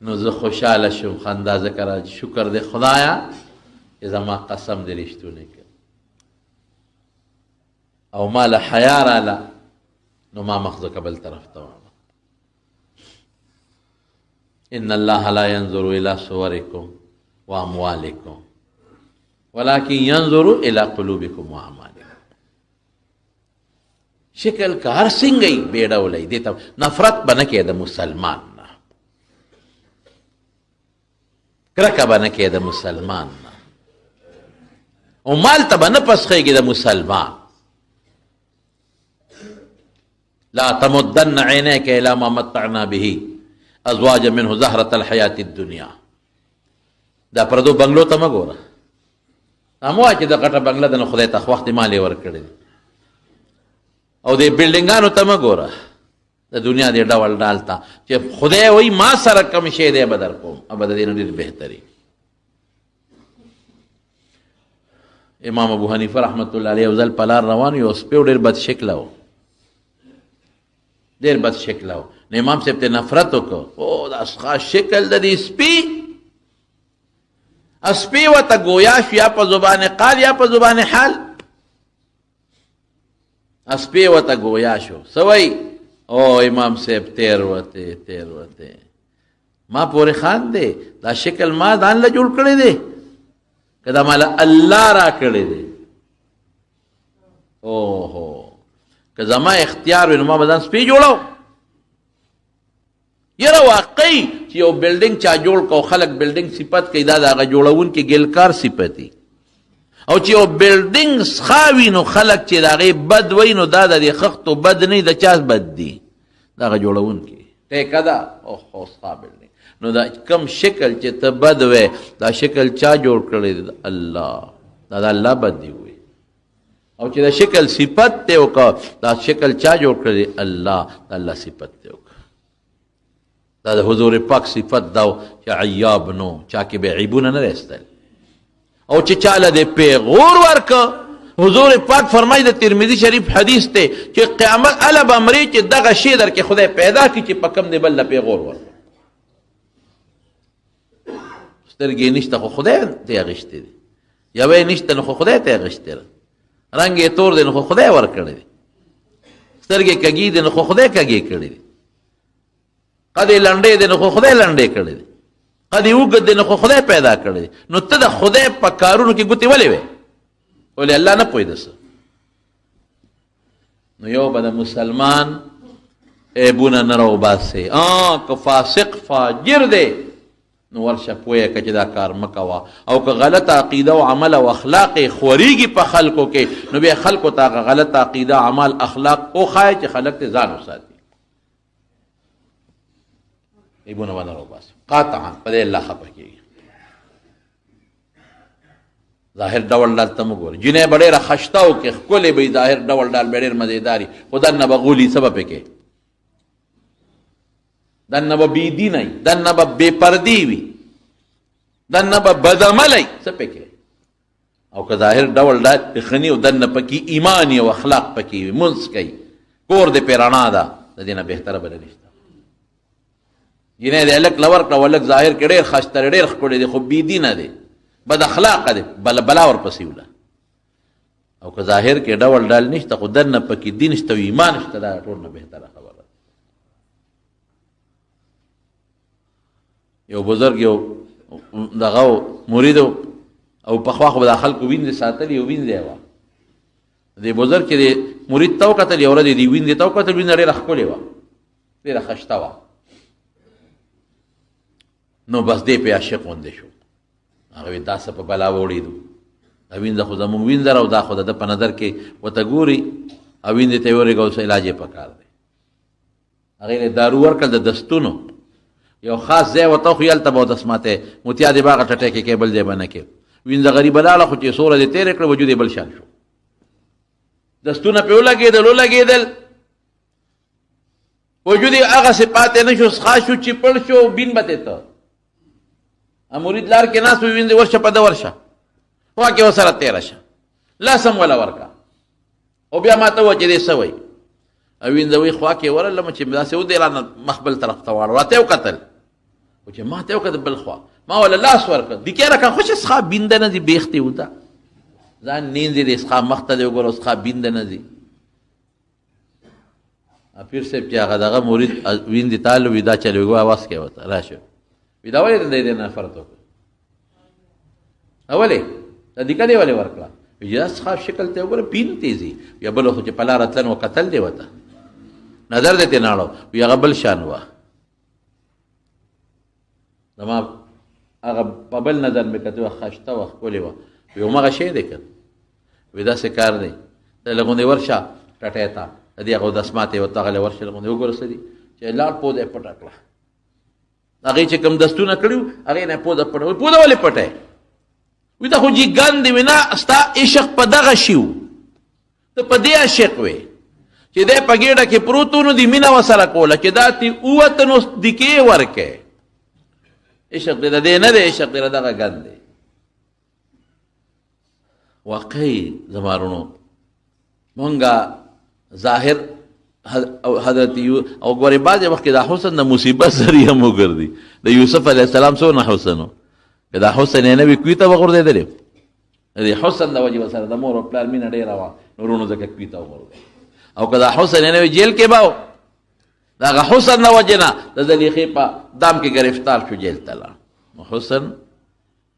S1: نو زه خوشحاله شوم خندا ذکر شکر دې خدایا چې زما قسم دې رښتونی کړ او ما له حیا راله نو ما مخ ځکه بل طرف ته واړه ان الله لا ينظر الى صوركم واموالكم ولكن ينظر الى قلوبكم واعمالكم شکل کا هر څنګه یې بیډولې دې ته نفرت بنه کې د مسلمان نه کرکه بنه کې د مسلمان نه او مال ته بنه پسخېږي د مسلمان لا تمدن عينيك الى ما متعنا به ازواج منه زهرة الحياة الدنيا دا پردو بنگلو ته مه ګوره امو چې د غټه بنگله د نو خدای ته وخت مالې ورکړي او د بلډینګانو ته مه ګوره د دنیا د ډول ډال ته چې خدای وایي ما سره کم شی دی به درکوم به د دې نه ډېر بهتري امام ابو حنیفه رحمت الله علیه یو ځل په لار روان یو سپی ډېر بد شکله و ډېر بد شکله و نو امام صاحب ته نفرت وکړو او دا خاص شکل د دې سپي سپي ورته ګویا شو یا په زبان قال یا په زبان حال سپي ورته ګویا شو څه وایي او امام صاحب تیر وته ما پورې خان دی دا شکل ما ځان له جوړ کړی دی که دا ماله الله را کړی دی اوهو که زما اختیار وي نو ما به ځان سپي جوړو یره واقعي چې یو بلډینګ چا جوړ کو خلک بلډینګ صفت کوي دا د هغه جوړونکي ګلکار صفتي او چې یو بلډینګ ښه نو خلک چې د هغې بد وایي نو دا د دې خښتو بد نه د چا بد دي د هغه جوړونکي ټیکه ده اوهو ښه بلډینګ نو دا کم شکل چې ته بد وی دا شکل چا جوړ کړی دی الله دا د الله بد دی وی او چې دا شکل صفت ته وکړه دا شکل چا جوړ کړی الله د الله صفت ته وکړه دا د حضور پاک صفت دا چې عیاب نو چا کې به عیبونه نه رستل او چې چاله دې پیغور ورکه حضور پاک فرمایي د ترمذی شریف حدیث ته چې قیامت اله به مري چې دغه شی در کې خدای پیدا کړي چې په کم دی بل پیغور ورکه سترګې نشته خو خدای ته اغشته دي یوې نشته نو خو خدای ته اغشته رنگ یې تور دی نو خو خدای ورکړی دی سترګې کږي دي نو خو خدای کږې کړی دی قدې لنډې دی نو خو خدای لنډې کړی دی قدې اوږد دی نو خو خدای پیدا کړی دی نو ته د خدای په کارونو کې ګوتې ولې وې ولې الله نه پوهېده څه نو یو به د مسلمان عیبونه نه راوباسې که فاسق فاجر دی نو ورشه پوهه که چې دا کار مه کوه او که غلطه عقیده او عمل او اخلاق یې خورېږي په خلکو کې نو بیا خلکو ته هغه غلطه عقیده عمل اخلاق وښایه چې خلک ته ځان وساتي ایبونه ونه راوباسو قاطعا په دې الله خفه کېږي. ظاهر ډول ډال ته مو ګورئ، جنۍ به ډېره خشته وکړي، ښکلې به وي، ظاهر ډول ډال به ډېر مزېداري، خو دننه به غولي، څه به پکې؟ دننه به بېدینه وي، دننه به بې پردې وي، دننه به بدعمله وي، څه پکې؟ او که ظاهر ډول ډال ښه او دننه پکې ایمان او اخلاق پکې وي، مونځ کوي، کور دې پرې رڼا ده، د دې نه بهتره بله نشته. جنۍ دې هلک له ورکړه، هلک ظاهر کې ډېر ښایسته دی، ډېر ښکلی دی، خو بېدینه دی، بد اخلاقه دی، بلا ورپسې وله. او که ظاهر کې ډول ډال نشته خو دننه پکې دین شته او ایمان شته، دا ټول نه بهتره خبره ده. یو بزرګ یو دغه مرید او پخوا خو به دا خلکو وینځې ساتلي او وینځې وه. دې بزرګ چې د مرید ته وکتل، یو ورځ یې دې وینځې ته وکتل، وینځه ډېره ښکلې وه، ډېره خشته وه. نو بس دې پې عاشق غوندې شو. هغه وی دا څه په بلا وړېدو، دا وینځه خو زمونږ وینځه او دا خو د ده په نظر کې ورته ګوري او وینځې ته یې ورېږه، اوس علاج یې پکار دی. هغې یې دارو ورکړل د دستونو، یو خاص ځای ورته خو هلته به اودس ماتی، متیا دې به هغه ټټی کې بل ځای به نه کې. وینځه غریبه لاړه، خو چې سوړه دې تېرې کړه وجود یې بل شان شو، دستونه پې ولګېدل وجود یې هغسې پاتې نه شو، څښا شو، چپړ شو، بین به ته مرید لار کې ناست وي، وینځې ورشه په ده ورشه، خوا کې ورسره تېره شه، لاس هم وله ورکړه. او بیا ما ته ووایه چې دې څه وایي؟ او وینځه وایي خوا کې ورلم چې داسې ودې رانه مخ بل طرف ته واړه، راته یې وکتل، و چې ما ته یې وکتل بل خوا، ما وله لاس ورکړ، دیکې رکړه خو چې څښا بینده نه ځي، بیختې وته ځان نینځې دی، څښا مخ ته دې وګوره، څښا بینده نه ځي. پیر صاحب چې هغه دغه مرید وینځې تالو وي، دا چلې وګوه اواز کوي ورته راشه، وي دا ولې دې نفرت وکړه؟ ولې دا دیکه دې ولې ورکړه؟ وي دا څښا شکل ته وګوره، پین تېزي، یا بل خو چې په لاره تلن وکتل دې ورته، نظر دې ترې ناړو، وي هغه بل شان وه. زما هغه په بل نظر مې کتې وه، خشته وه، ښکلې وه، وي همغه شی دی که وي داسې کار دی. ته لږ غوندې ورشه ټټۍ ته، د دې هغه اودس ماته یې ورته هغه ورشه، لږ غوندې وګوره څه دي چې لاړ پوده یې پټه کړه، هغې چې کوم دستونه کړي وو هغې نه یې پوده پټه، وایي پوده ولې پټه یې؟ وایي دا خو جیګن دی، وایي نه ستا عشق په دغه شي و، ته په دې عاشق وې چې دی په ګېډه کې پروت و، نو دې مینه ورسره کوله، چې دا تې ووته نو دیکې یې ورکې. عشق دې د دې نه دی، عشق دې د دغه ګن دی. واقعي زما وروڼو مونږه ظاهر حضرت او ګورې بعضې وخت کې دا حسن د مصیبت ذریعه مو ګرځي. د یوسف علیه السلام څونه حسن و، که دا حسن یې نه وي کوي ته به غورځېدلی، د دې حسن د وجې ورسره د مور او پلار مینه ډېره وه، نو وروڼو ځکه کوي ته وغورځېد. او که دا حسن یې نه وي جیل کې به و، د هغه حسن د وجې نه د زلیخې په دام کې ګرفتار شو، جیل ته لاړ. نو حسن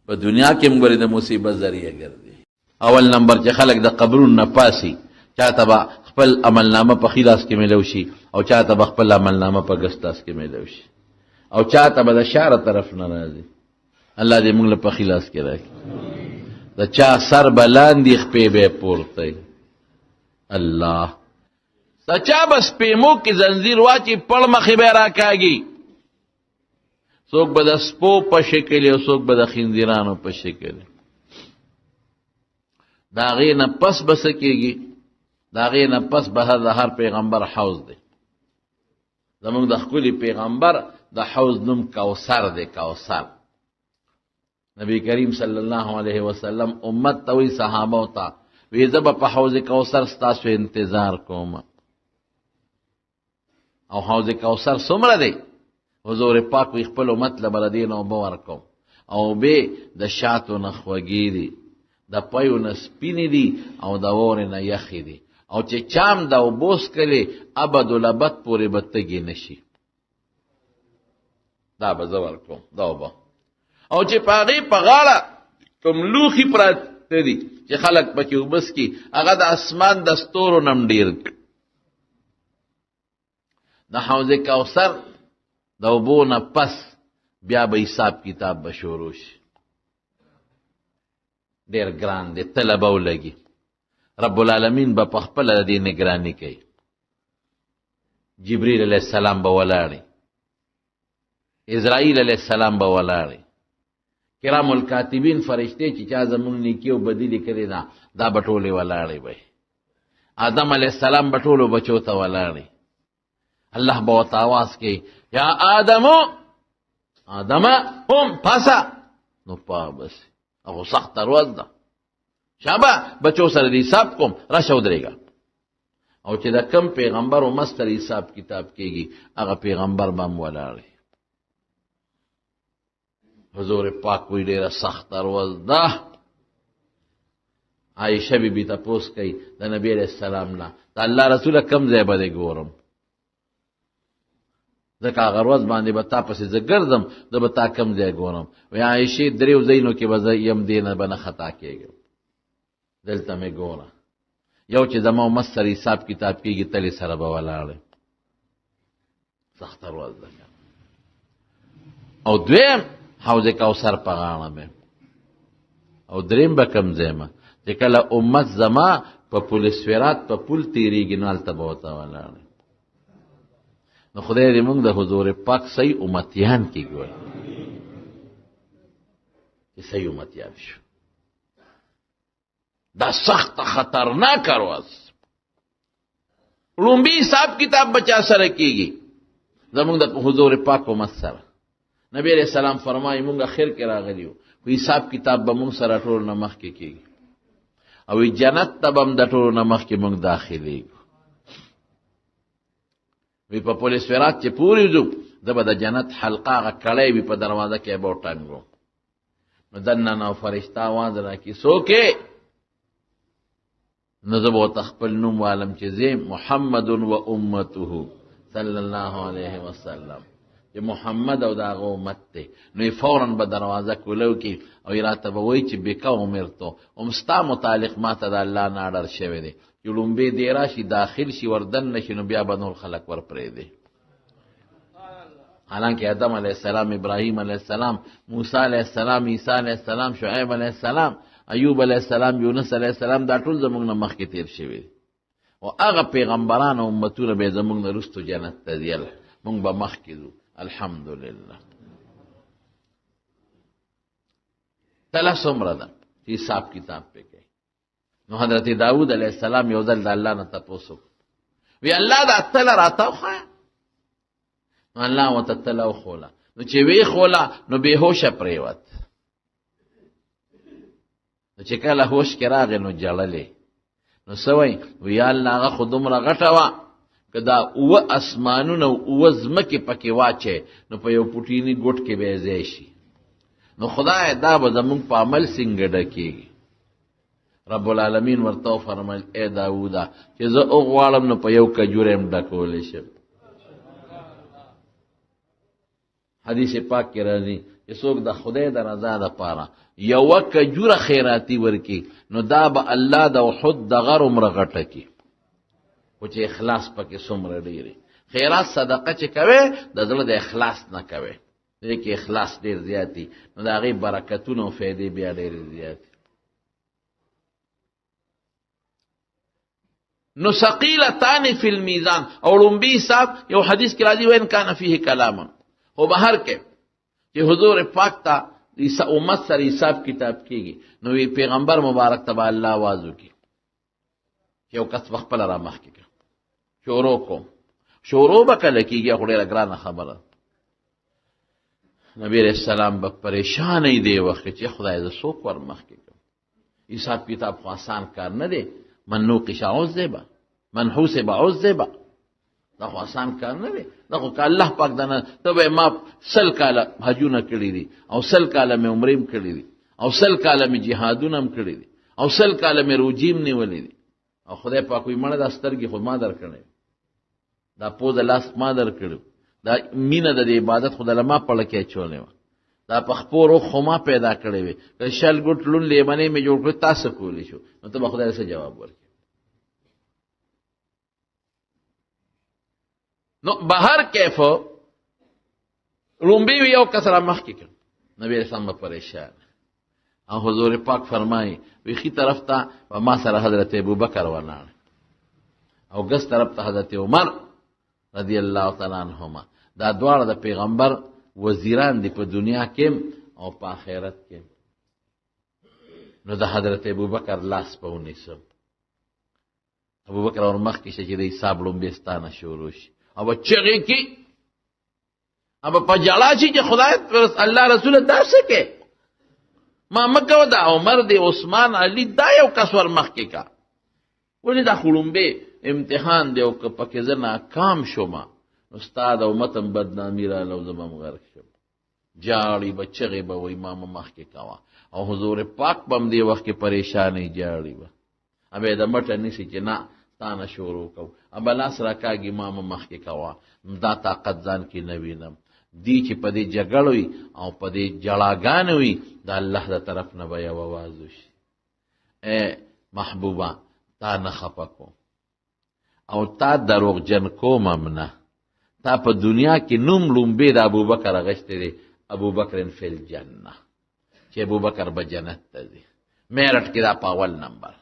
S1: په دنیا کې هم ګورې د مصیبت ذریعه ګرځي. اول نمبر چې خلک د قبرونو نه پاسي، چاته به خپل عملنامه په ښي لاس کې میلو شي، او چاته به خپل عملنامه په ګس لاس کې میلو شي، او چاته به د شاره طرف نه راځي. الله دې موږ له په ښي لاس کې راکړي. د چا سر به لاندې خپې به یې پورته وي، الله د چا به سپېمو کې زنځیر واچي، پړ مخې به یې راکاږي، څوک به د سپو په شکل او څوک به د خنزیرانو په شکل. د هغې نه پس به څه کېږي؟ د هغې نه پس به د هر پیغمبر حوض دی. زمونږ د ښکلي پیغمبر د حوض نوم کوثر دی، کوثر. نبی کریم صلی الله علیه وسلم امت ته وایي، صحابو ته وایي زه به په حوض کوثر ستاسو انتظار کوم. او حوض کوثر څومره دی؟ حضور پاک وایي خپل امت له به له دې نه اوبه ورکوم، او اوبې د شاتو نه خوږې دي، د پیو نه سپینې دي، او د واورې نه یخې دي، او چې چام د اوبو څکلې ابدالابد پورې به تږي نه شي. دا به زه ورکوم دا اوبه. او چې په هغې په غاړه کوم لوښي پراته دي چې خلک پکې اوبه څکي، هغه د اسمان د ستورو نه هم ډېر. د حوض کوثر د اوبو نه پس بیا به حساب کتاب به شروع شي، ډېر ګران دی، تله به ولګي. رب العالمین به په خپله د دې نګراني کوي. جبریل علیه السلام به ولاړی، اسرائیل علیہ السلام به ولاړ کرام الکاتبین فرشته چې چا زمونږ نیکی او بدی لیکلې ده دا به ټولې ولاړې وي آدم علیہ السلام به ټولو بچو ته ولاړې الله به ورته آواز کوي یا آدم هم پاسه نو پا بس هغه سخته ورځ ده شابه بچو سره د حساب کوم راشه ودرېږه او چې د کم پیغمبر او مستر حساب کتاب کېږي هغه پیغمبر به هم ولاړې حضور پاک وی ډېره سخته ورځ ده عائشہ بی بی تپوس کوي د نبی علیہ السلام نه د الله رسوله کم ځای به دې ګورم ځکه هغه ورځ باندې به تا پسې زه ګرځم زه به تا کم ځای ګورم وایي عایشې دریو ځایونو کې به زه یم دې نه به نه خطا کېږم دلته مې ګوره یو چې زما او مس سره حساب کتاب کېږي تلې سره به ولاړې سخته ورځ ده او دویم حوض کوثر په غاړه مې او دریم به کم ځای مه چې کله امت زما په پل سویرات په پل تیریږي نو هلته به ورته ولاړې نو خدای دې موږ د حضور پاک صحیح امتیان کې ګوري چې صحیح امتیان شو دا سخت خطرناک ورځ لومبي حساب کتاب بچا سره کېږي زموږ د حضور پاک امت سره نبی علیہ السلام فرمایي موږ اخر کې راغلی یو خو حساب کتاب به موږ سره ټول نه مخکې کېږي او جنت ته به هم د ټولو نه مخکې موږ داخلېږو وی په پولیس فرات چې پوری ځو زه به د جنت حلقه هغه کړی وي په دروازه کې به وټنګو نو دننه نو فرشته آواز راکړي څوک یې نو زه به ورته خپل نوم والم چې زه محمد و امته صلی الله علیه وسلم چې محمد او د هغه امت دی نو یې فوراً به دروازه کولو کې او یې راته به وایي چې بکه امرتو هم ستا متعلق ما ته د الله نه اډر شوی دی چې لومبې دی راشي داخل شي وردن نشي نو بیا به نور خلک ور پرېږدي حالانکه آدم علیہ السلام ابراهیم علیہ السلام موسی علیہ السلام عیسی علیہ السلام شعیب علیہ السلام ایوب علیہ السلام یونس علیہ السلام دا ټول زموږ نه مخکې تیر شوي او هغه پیغمبران او امتونه به زموږ نه وروستو جنت ته ځي موږ به مخکې ځو الحمدلله تله څومره ده چې حساب کتاب پې کوي نو حضرت داود علیہ السلام یو ځل د الله نه تپوس وی الله دا تله راته وښایه نو الله ورته تله وښوله نو چې وی ښوله نو بېهوشه پرېوت نو چې کله هوش کې راغی نو جړلې نو څه وایي وی الله هغه خو دومره غټه وه که دا اوه اسمانونه او اوه ځمکې پکې واچې نو په یو پوټیني ګوټ کې به یې ځای شي نو خدای دا به زمونږ په عمل څنګه ډکېږي رب العالمین ورته وفرمیل ای داوده چې زه وغواړم نو په یو کجوره یم ډکولی شم حدیث پاک کې راځي چې څوک د خدای د رضا دپاره یوه کجوره خیراتي ورکړي نو دا به الله د احد د غر عمره غټه کړي خو چې اخلاص پکې څومره ډېرې خیرات صدقه چې کوې د زړه د اخلاص نه کوې دې کې اخلاص ډېر زیات دي نو د هغې برکتونه او فایدې بیا ډېرې زیات دي نو ثقیلتان فی المیزان او لومبي حساب یو حدیث کې راځي وین کان فیه کلاما خو بهر کې چې حضور پاک ته امت سره حساب کتاب کېږي نو پیغمبر مبارک ته به الله آواز وکړي یو کس بخپله را مخکې کړه شروع کوم شروع به کله کېږي خو ډېره ګرانه خبره نبی علیہ السلام به پریشانۍ دی وخت چې خدای زه څوک ور مخکې کړم حساب کتاب خو آسان کار نه دی من نوقش عذبه من حوسب عذبه دا خو آسان کار نه دی دا خو که الله پاک دنه ته به ما 100 کاله حجونه کړي دي او 100 کاله مې عمرې هم کړي دي او 100 کاله مې جهادونه هم کړي دي او 100 کاله مې روجې هم نیولې دي او خدای پاک وي مړه دا سترګې خو ما در کړی دا پوزه لاس ما در کړو دا مینه د عبادت خو د لما پړه کې اچولې وه دا په خپو روح خو ما پیدا کړی وي که شل ګوټ لون لیمنې مې جوړ کړو تاسو کولی شو نو ته به خدای څه جواب ورکړي نو بهر کیفو لومبي وي یو کس را مخکې کړ نبی اسلام به پریشان او حضور پاک فرمایي ویخي طرف ته و ما سره حضرت ابوبکر ولاړ او ګس طرف ته حضرت عمر رضی الله تعالی عنهما دا دواړه د پیغمبر وزیران دي په دنیا کې او په آخرت کې. نو د حضرت ابوبکر لاس په ونیسم. ابوبکر اور مخکې شه چې د حساب لومبې ستانه شروع شي او به چغې کې او به په ژړا شي چې خدای الله رسول داسې کې ما مه کوه دا عمر دی عثمان علي دا یو کس ور مخکې کا ولې دا خو لومبې امتحان دی او که پکې زه ناکام شوم نو ستا د امتم بدنامي راله او زه به م غرق شم. جاړي به چغې به وایي ما مخکې کوه او حضور پاک به هم دې وخت کې پریشانې جاړي به ابه د مټه نیسي چې نه تانه شروع کو ابه لاس راکاږي ما مخکې کوه دا طاقت ځان کې نه وینم. دی چې په دې جګړه وي او په دې جړاګانې وي د الله د طرف نه به یو اواز وشي محبوبه تا نه خفه کوم او تا دروغجن کوم هم نه. تا په دنیا کې نوم لومبې د ابوبکر اغشتی دی ابوبکر فی الجنه چې ابوبکر به جنت ته ځي. میرټ کې دا په اول نمبر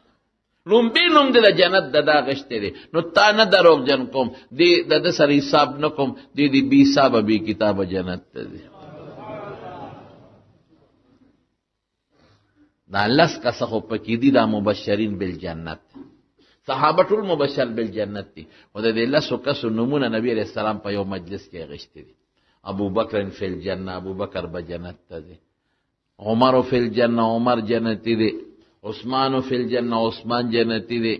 S1: لومبې نوم دی د جنت د دا اغشتی دی. نو تا نه دروغجن کوم دی د سره حساب نه کوم دی بې حسابه بې کتابه جنت ته ځي. دا لس کسه خو پکې دي دا مبشرین بالجنت صحابه ټول مبشر بالجنت دي خو د دې لسو کسو نومونه نبی علیہ السلام په یو مجلس کې اغشتی دي. ابوبکر فی الجنه ابوبکر به جنت ته ځي. عمر فی الجنه عمر جنتی دی. عثمان فی الجنه عثمان جنتی دی.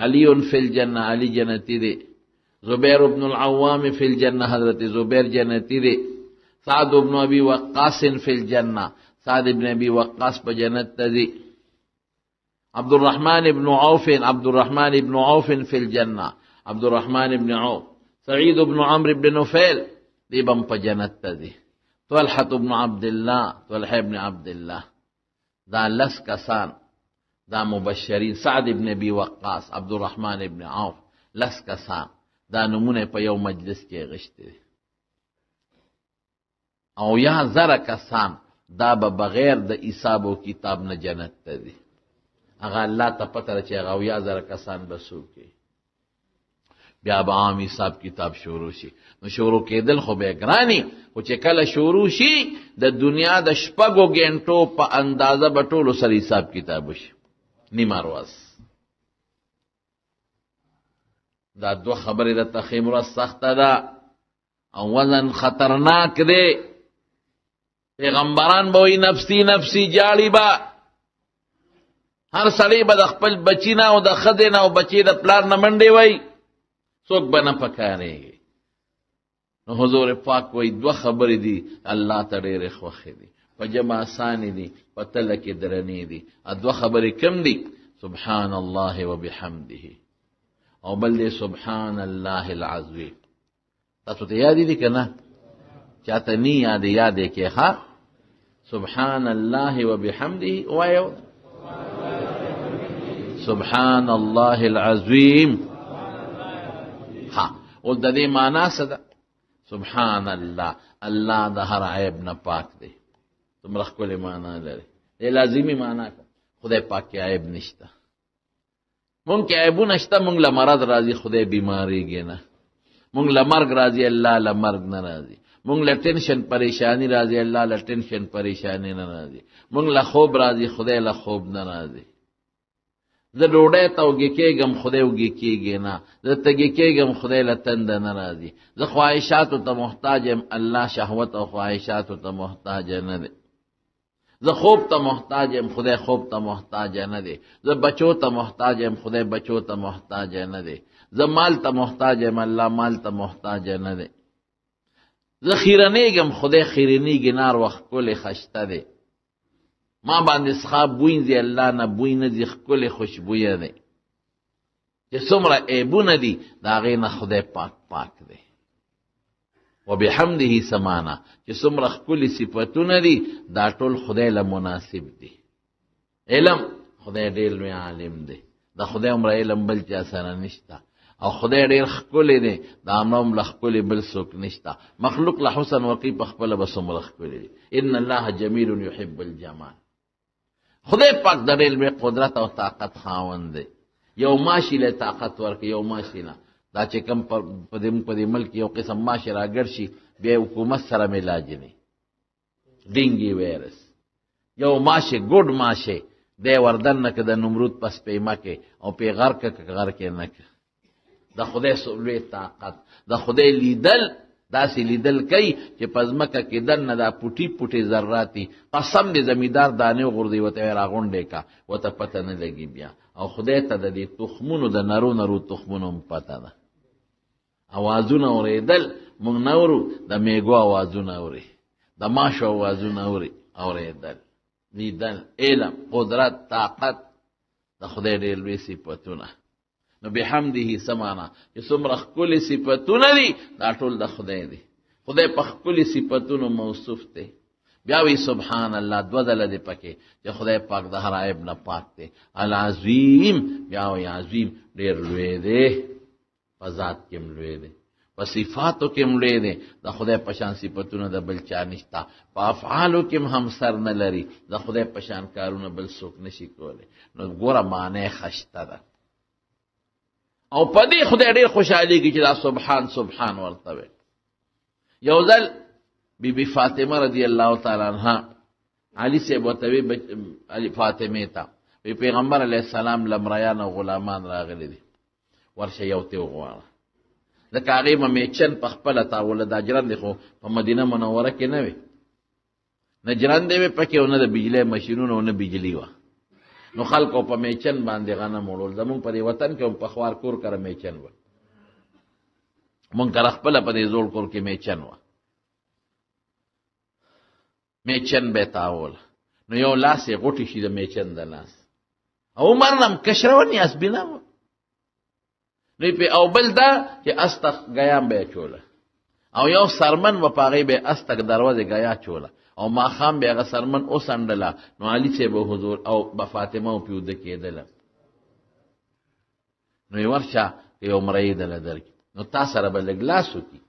S1: علی فی الجنه علی جنتی دی. زبیر بن العوام فی الجنه حضرت زبیر جنتی دی. سعد بن ابی وقاص فی الجنه سعد بن ابی وقاص په جنت ته ځي. عبد الرحمن بن عوف فی الجنه عبد الرحمن بن عوف. سعید بن عمرو بن نفیل دی بم په جنت ته ځي. طلحه بن عبد الله دا لس کسان دا مبشرین. سعد بن ابی وقاص عبد الرحمن بن عوف لس کسان دا نمونه په یو مجلس کې غشتي دي. او یا زره کسان دا به بغیر د حساب او کتاب نه جنت ته دي. هغه الله ته پته چې هغه یا زره کسان به څوک بیا به عام حساب کتاب شروع شي. نو شروع کېدل خو به ګراني خو چې کله شروع شي د دنیا د شپږو ګنټو په اندازه به ټولو سره حساب کتاب وشي. نیمه ورځ دا دوه خبرې د تخیم ورځ سخته ده او وزن خطرناک دی. پیغمبران به وایي نفسی نفسی جاړي به هر سړی به د خپل بچی نه او د ښځې نه او بچی د پلار نه منډې وایي څوک به نه پکارېږي. نو حضور پاک وایي دوه خبرې دي الله ته ډېرې خوښې دي په جمع اسانې دي په تله کې درنې دي. دوه خبرې کم دي سبحان الله وبحمده او بل دی سبحان الله العظیم. تاسو ته یادې دي که نه؟ چاته نی یادې کې ها سبحان الله وبحمده وایو سبحان الله العظیم. ها او د دې معنا څه ده؟ سبحان الله الله د هر عیب نه پاک دی. تمره ښکلې معنا لري. دې لازمي معنا خدای پاک کې عیب نشته. مونږ کې عیبونه شته. مونږ له مرض راځي خدای بیماریږي نه. مونږ له مرګ راځي الله له مرګ نه راځي. مونږ له ټینشن پریشانی راځي الله له ټینشن پریشانی نه راځي. مونږ له خوب راځي خدای له خوب نه راځي. زه ډوډۍ ته وږې کېږم خدای وږې کېږي نه. زه تږې کېږم خدای له تنده نه راځي. زه خواهشاتو ته محتاج یم الله شهوت او خواهشاتو ته محتاج نه دی. زه خوب ته محتاج یم خدای خوب ته محتاج نه دی. زه بچو ته محتاج یم خدای بچو ته محتاج نه دی. زه مال ته محتاج یم الله مال ته محتاج نه دی. زه خیرنېږم خدای خیرنېږي نار وخت ښکلې خشته دی. ما باندې څښا بوی ځي الله نه بوی نه ځي ښکلې خوشبویه دی. چې څومره عیبونه دي د هغې نه خدای پاک پاک دی. وبحمده سمانا چې څومره ښکلي صفتونه دي دا ټول خدای له مناسب دي. علم خدای ډېر لوی عالم دی. د خدای عمره علم بل چا سره نشته او خدای ډېر ښکلی دی. د امنوم له ښکلي بل څوک نشته. مخلوق له حسن ورکوي په خپله به څومره ښکلي دي. ان الله جمیل یحب الجمال. خدای پاک د ډېر لوی قدرت او طاقت خاوند دی. یو ماشي له طاقت ورکوي یو ماشي نه. دا چې کم په دې ملک یو قسم ماشه راګړ شي بیا حکومت سره ملاج نه ډینګي وایرس یو ماشه ګډ ماشه د وردن نه د نمرود پس پیما کې او په غر کې نه د خدای سولې طاقت د خدای لیدل داسې لیدل کوي چې پزمکه کې دنه دا پوټي ذراتي قسم دې زمیدار دانه غردي وته راغونډې کا وته پته نه لګي بیا او خدای ته د دې تخمونو د نرو تخمونو پته ده اوازونه اوریدل مونږ نورو د میګو اوازونه اوري د ماشو اوازونه اوریدل لیدل علم قدرت طاقت د خدای ډېر لوی صفاتونه نو بحمده سمانا چې څومره ښکلي صفاتونه دي دا ټول د خدای دي خدای په ښکلي صفاتونو موصوف دی بیا وی سبحان الله دو ځله دی پکې چې خدای پاک د هر عیب نه پاک دی العظیم بیا وی عظیم ډېر لوی دی په ذات کې لوی دی په صفاتو کې لوی دی د خدای په شان صفاتونه د بل چا نشته په افعالو کې هم سر نه لري د خدای په شان کارونه بل څوک نشي کولی نو ګوره معنی خشته ده او په دې خدای ډېر خوشحالي کې چې دا سبحان ورته وي یو ځل بی فاطمه رضی الله تعالی عنها علی سے بوتوی علی فاطمه ته پیغمبر علیه السلام لمریان او غلامان راغلي دي ورشه یو ته وغواړه لکه هغې به میچن په خپله تاوله دا جرند خو په مدینه منوره کې نه وي نه جرندې وې پکې او نه د بجلۍ مشینونه او نه بجلي وه نو خلکو په میچن باندې غنم وړول زمونږ په دې وطن کې هم په خوار کور کره میچن وه مونږ کره خپله په دې زوړ کور کې میچن وه میچن به تاوله نو یو لاس یې غوټې شي د میچن د لاس او مرنم کشره ونی اسبینه وه نو په او بل دا چې استخ غیام به چوله او یو سرمن و پاغي به استک دروازه غیا چوله او ما خام به هغه سرمن او سندلا نو علي سے به حضور او به فاطمه او پیود کېدل نو ورشه یو مرید لدر نو تاسو سره بل ګلاسو کی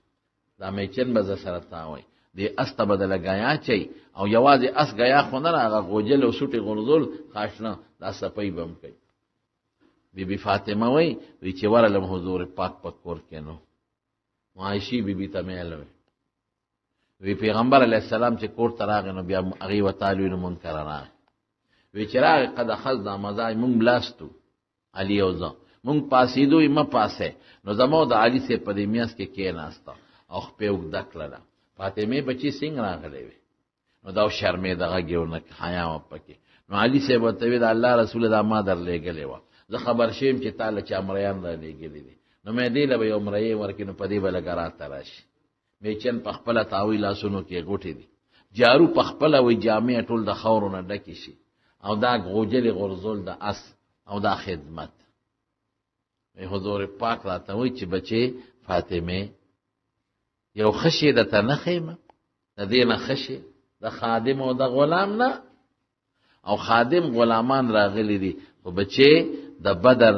S1: دا میچن به سره تاوي دی است بدل غیا چي او یوازې اس غیا خو نه هغه غوجل او سټي غرزول خاصنه دا سپي بم کوي بی فاطمه وی چې ورلم حضور پاک کور کې نو عائشی بی ته مې وی پیغمبر علیه السلام چې کور ته راغی نو بیا هغې وتعالی نو منکر راغی وی چې راغی قد اخذنا مزاج مونږ بلاستو علي او زه مونږ پاسېدو یې مه پاسې نو زما د علي صاحب په دې میاس کې کېناسته او خپې اوږده کړله فاطمې بچي څنګه راغلی وی نو دا شرمې دغه ګې ونه حیا وه پکې نو علي صاحب ورته وی د الله رسول دا ما در لېږلې وه زه خبر شیم چې تاله چا مریان را لېږلي دي نو مې دې له به یو مریې ورکړي نو په دې به لږه راته راشي میچن په خپله تاوی لاسونو کې غوټې دي جارو په خپله وی جامې ټول د خاورو نه ډکې شي او دا غوجلې غرزول د اس او دا خدمت حضور پاک راته وی چې بچې فاطمه یو خشي د ته نه خیمه د دې نه خشي د خادم او د غلام نه او خادم غلامان راغلي دي خو بچې د بدر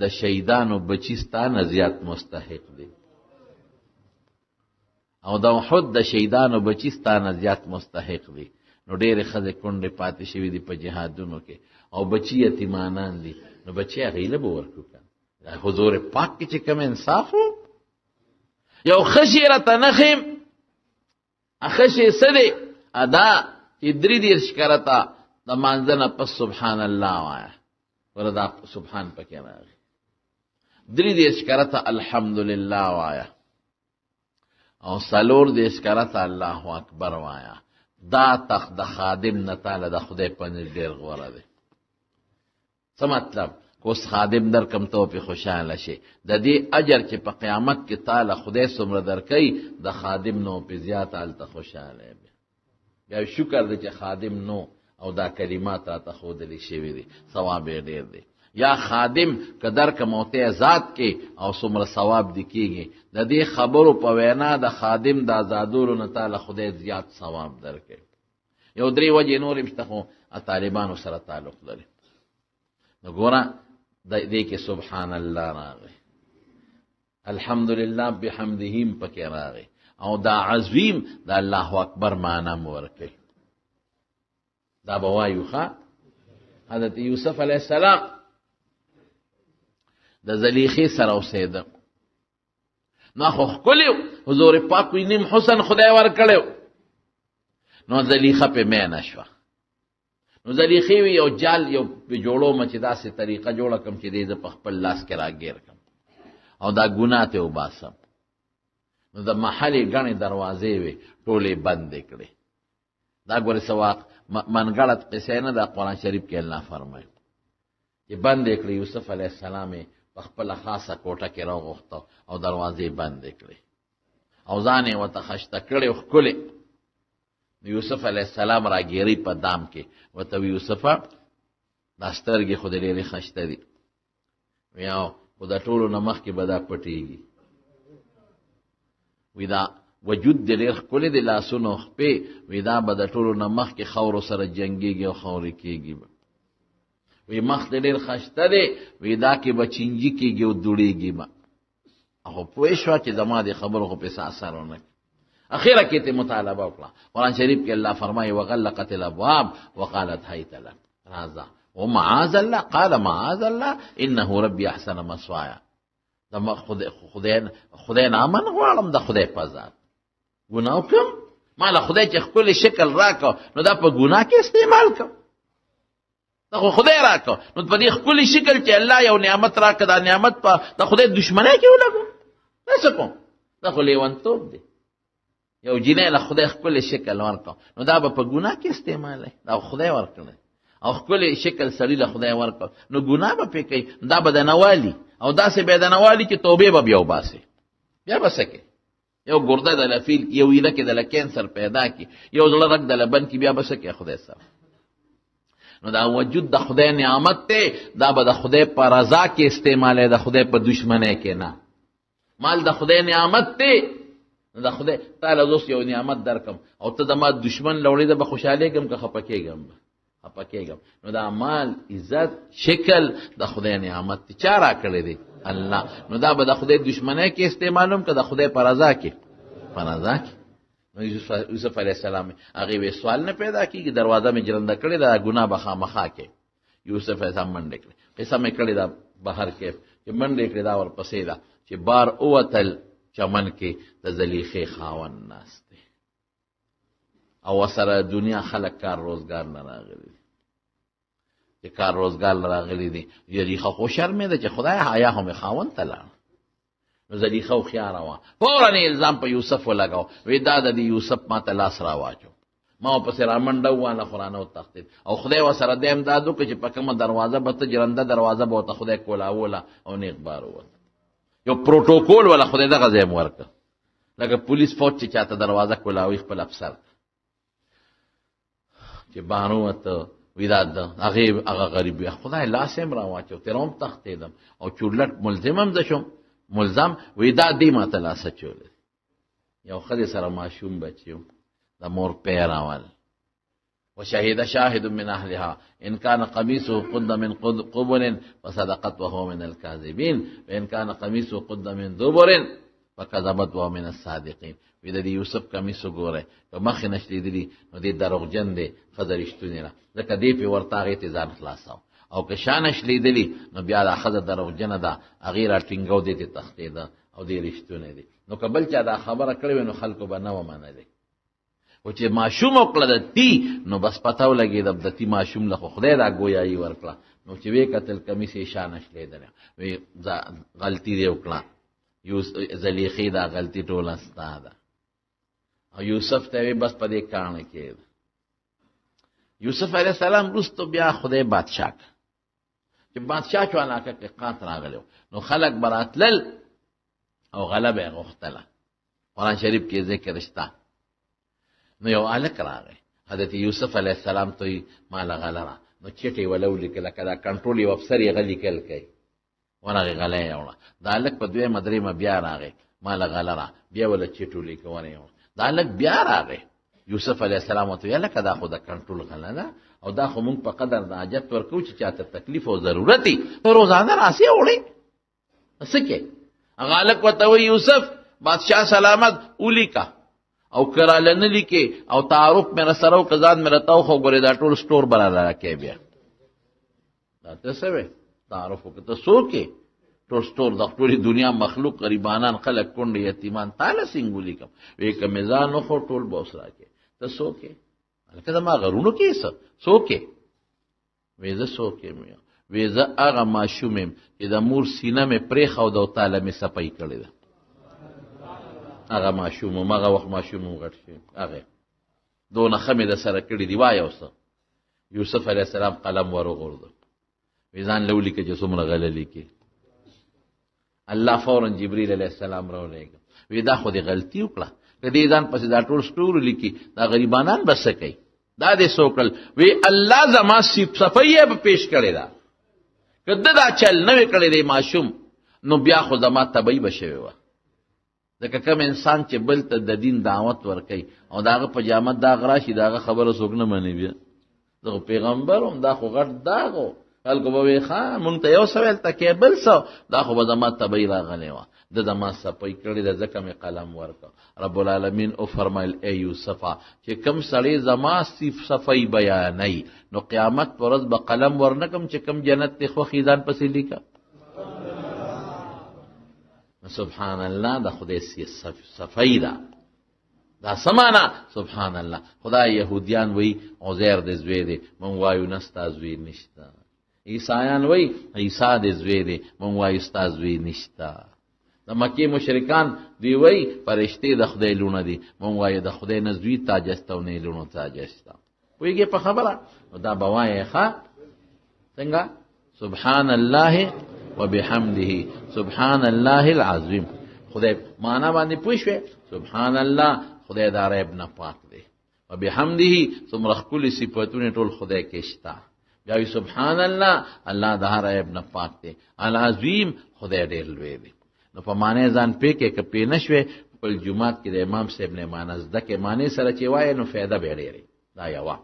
S1: د شهیدانو بچی ستانه زیات مستحق دي او د احد د شهیدانو بچی ستانه زیات مستحق دي نو ډېرې ښځې کونډې پاتې شوي دي په جهادونو کې او بچی یتیمانان دي نو بچی هغې له به ورکړو که حضور پاک کې چې کوم انصاف و یو خشي راته نخیم خشي څه دی ادا چې 33 کرته د مانځه نه پس سبحان الله وایه وردا سبحان پکې راغی 33 کرته الحمدلله وایه او 34 کرته الله اکبر وایه دا تخت د خادم نه تعالی د خدای په نس ډېر غوره دی څه مطلب کوس خادم در کم ته په خوشاله شي د دې اجر چې په قیامت کې تعالی خدای څومره درکوي د خادم نو په زیات حالت خوشاله بیا شکر دې چې خادم نو او دا کلمات را ته خودلی شوی دي ثواب ډېر دی یا خادم قدر کموته ذات کې او څومره ثواب دی کېږي د دې خبرو په وینا د خادم د آزادولو نه تعالی خدای زیات ثواب درکوي یو درې وجې نورې شته خو طالبانو سره تعلق لري نو ګوره د دې کې سبحان الله راغی الحمدلله بحمده پکې راغی او دا عظیم د الله اکبر معنا ورکوي دا به وایو ښه حضرت یوسف علیه السلام د زلیخې سره اوسېده نو خو ښکلی حضور پاک وی نیم حسن خدای ورکړی نو زلیخه پې مینه شوه نو زلیخې وی یو جال یو پې جوړومه چې داسې طریقه جوړه کړم چې دې زه په خپل لاس کې راګیر کړم او دا ګناه ته وباسم نو د محلې ګڼې دروازې وې ټولې بندې کړې دا ګورې سواق منګړت قصې نه ده قرآن شریف کې الله فرمایي چې بندې کړې یوسف علیه السلام یې په خپله خاصه کوټه کې راغوښته او دروازې بندې کړې او ځان یې ورته خشته کړې ښکلې یوسف علیه السلام راګیري په دام کې ورته وی یوسفه دا سترګې خو دې ډېرې خشته دي وی خو د ټولو نه مخکې به دا پټېږي وی دا وجود دې ډېر ښکلی دی لاسونه خپې وی دا به د ټولو نه مخکې خاورو سره جنګېږي او خاورې کېږي به وی مخ دې ډېر خشته دی وی دا کې به چینجي کېږي او دوړېږي به خو پوه شوه چې زما دې خبرو خو پسې اثر ونه اخیره کې ته مطالبه وکړه قرآن شریف کې الله فرمایي وغلقت الابواب وقالت هیت لک راځه ومعاذ الله قال معاذ الله انه ربي احسن مثوایا دا خدای نه امن غواړم د خدای په ذات ګناه وکړم ما له خدای چې ښکلی شکل راکړه نو دا په ګناه کې استعمال کړم دا خو خدای راکړه نو په دې ښکلی شکل چې الله یو نعمت راکړه دا نعمت په د خدای دشمنۍ کې ولګو دا څه کوم دا خو لیونتوب دی یو جینۍ له خدای ښکلی شکل ورکړه نو دا به په ګناه کې استعمالوي دا خدای ورکړی او ښکلی شکل سړي له خدای ورکړه نو ګناه به پې کوي دا به دنوالي او داسې به دنوالي چې توبې به بیا وباسي بیا به څه کوي یو ګرده د لفیل کې یو ویله کې د له کینسر پیدا کړي یو زړه رګ د لبن کې بیا به څه کوي خدای سره نو دا وجود د خدای نعمت دی دا به د خدای په رضا کې استعمالوي د خدای په دشمنۍ کې نه مال د خدای نعمت دی دا خدای تعالی زوس یو نعمت درکم او ته د ما دشمن لوړې ده به خوشحالېږم که خفه کېږم نو دا مال عزت شکل د خدای نعمت دی چا راکړی دی الله نو دا به د خدای دشمنۍ کې استعمالوم که د خدای په رضا کې نو یوسف علیه السلام هغې وی سوال نه پیدا کېږي دروازه مې جرنده کړې ده ګناه به خامخا کې یوسف علیه السلام منډې کړې قصه مې کړې ده بهر کې چې منډې کړې دا ورپسې ده چې بار اوتل چمن کې د زلیخې خاوند ناست دی او ورسره دنیا خلک کار روزګار نه راغلي چې کار روزګار نه راغلي دي زلیخه خو شرمېده چې خدای حیا خو مې خاوند ته لاړ نو زلیخه هوښیاره وه فوراً الزام په یوسف ولګاو وی دا د دې یوسف ما ته لاس راواچو ما ورپسې رامنډه ووانه خو رانه وتښتېد او خدای ورسره دا امداد وکړه چې په کومه دروازه به ته جرنده دروازه به ورته خدای کولاوله او نیغ بار ووت یو پروتوکول ولا خدای دغه ځای م ورکړه لکه پولیس فوج چې چاته دروازه کولاوي خپل افسر چې بانو ورته وی دا هغه غریب خدای لاس یې م راواچو تېره هم تښتېدم او چورلټ ملزم هم زه شوم ملزم وی دا دې ما ته لاس اچولی یو ښځې سره ماشوم بچي و د مور پی راول وشهد شاهد من اهلها ان كان قميصه قد من قبل فصدقت وهو من الكاذبين وان كان قميصه قد من دبر فكذبت وهو من الصادقين وی د یوسف قمیص وګوره که مخ نشلیدلی نو دې دروغجن دی ښځه رښتونې ده ځکه دې پې ورته هغې ته ځان خلاصاو او که شا نشلیدلی نو بیا دا ښځه دروغجنه ده هغې را ټینګو دې ته تښتېده او دې رښتونې دی نو که بل چا دا خبره کړې وي نو خلکو به نه ومنلې خو چې ماشوم وکړه د تی نو بس پته ولګېده د تی ماشوم له خو خدای دا ګویایي ورکړه نو چې ویې کتل کمیس یې شا نشلیدلی وی غلطي دې وکړه زلیخې دا غلطي ټوله ستا ده او یوسف ته وی بس په دې کاڼه کې یوسف علیه السلام وروسته بیا خدای بادشاه که چې بادشاه شو علاقه کې قات راغلی نو خلک به راتلل او غلبه یې غوښتله قرآن شریف کې ذکر شته نو یو هلک راغی حضرت یوسف علیه السلام ته وی ما له غله را نو چټې وله ولیکه لکه دا کنټرول یو افسر یې غلي کل کوي ورغې غله یې وړه دا هلک په دویمه درېیمه بیا راغی ما له غله را بیا وله چټ ولیکه ورې وړه دا هلک بیا راغی یوسف علیه السلام ورته ویل لکه دا خو د کنټرول غله ده او دا خو مونږ په قدر د حاجت ورکوو چې چاته تکلیف او ضرورت وي روزانه راسې وړئ څه کې هغه هلک ورته وایي یوسف بادشاه سلامت ولیکه او که راله نه لیکې او تعارف مې رسره وکړه ځان مې راته وښه ګورې دا ټول سټور به راله راکې بیا دا ته څه وې تعارف وکړه ته څوک یې ټول ستور د ټولې دنیا مخلوق غریبانان خلک کونډې یتیمان تاله څنګه ولیکم وی که مې ځان وخو ټول به اوس راکې ته څوک یې هلکه زما غرونو کې څه څوک یې وی زه څوک یم وی زه هغه ماشوم یم چې د مور سینه مې پرېښوده او تاله مې صفی کړې ده هغه ماشوم وم هغه وخت ماشوم وم غټ شوی هغه دونه ښه مې د سره کړي دي وایه اوس یوسف علیه السلام قلم ور وغورځو وی ځان له ولیکه چې څومره غله لیکي الله فورا جبريل علیه السلام راولېږه وی دا خو دې غلطي وکړه که دې ځان پسې دا ټول ستورو لیکي دا غریبانان به څه کوي دا دې څه وکړل وی الله زما صفایي به پیش کړې ده که ده دا چل نه وی کړی دی ماشوم نو بیا خو زما طبعي به شوې وه ځکه کوم انسان چې بل ته د دین دعوت ورکوي او د هغه په جامه داغ راشي د هغه خبره څوک نه مني بیا دغه پیغمبر هم دا خو غټ داغ و خلکو به وایي ښه مونږ ته یو څه ویل ته کې بل څه دا خو به زما طبعي راغلی وه ده زما صفی کړې ده ځکه مې قلم ورکړ رب العالمین او فرمایل ای یوسفه چې کوم سړی زما صفی بیانوي نو قیامت پر ورځ به قلم ورنکم چې کوم جنت ته خوښي ځان پسې لیکه سبحان الله دا خدای صفی ده دا سمانا سبحان الله خدای یهودیان وی عزیر د زوی دی مونږ وایو نه ستا زوی نشته عیسایان وی عیسی د زوی دی مونږ وایو ستا زوی نشته د مکې مشرکان دی وی فرشتې د خدای لونه دي مونږ وایو د خدای نه زوی تاجسته او نه لونه تاجسته پوهېږې په خبره دا به وایې ښه څنګه سبحان الله وبحمده سبحان الله العظیم خدای معنا باندې پوه شوې سبحان الله خدای دا عیب نه پاک دی وبحمده څومره ښکلي صفتونه ټول خدای کې شته بیا وی سبحان الله الله دا عیب نه پاک دی العظیم خدای ډېر لوی دی نو په معنی ځان پې کې که پې نه شوې خپل جومات کې د امام صاحب نه معنی زده کې معنی سره چې وایې نو فایده به ډېرې دا یوه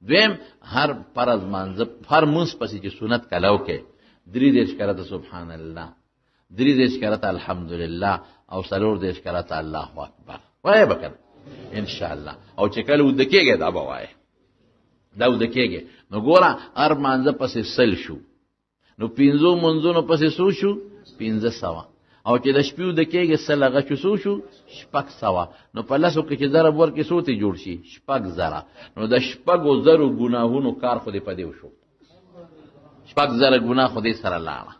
S1: دویم هر فرض مانځه هر مونځ پسې چې سنت کلو کې 3 کرته سبحان الله 3 کرته الحمدلله او 4 کرته الله اکبر وای بکر ان شاء الله او چې کله ود کېږي دا به وای دا ود کېږي نو ګوره هر مانځه پسې سل شو نو 5 منځونو پسې سو شو 500 او چې د شپې ود کېږي سل هغه شو شو 600 نو په لاسو کې چې ضرب ورکې سوتې جوړ شي 600 نو د 600 ګناهونو کار خو دې پدې وشو 600 ګناه خدای سره لاړه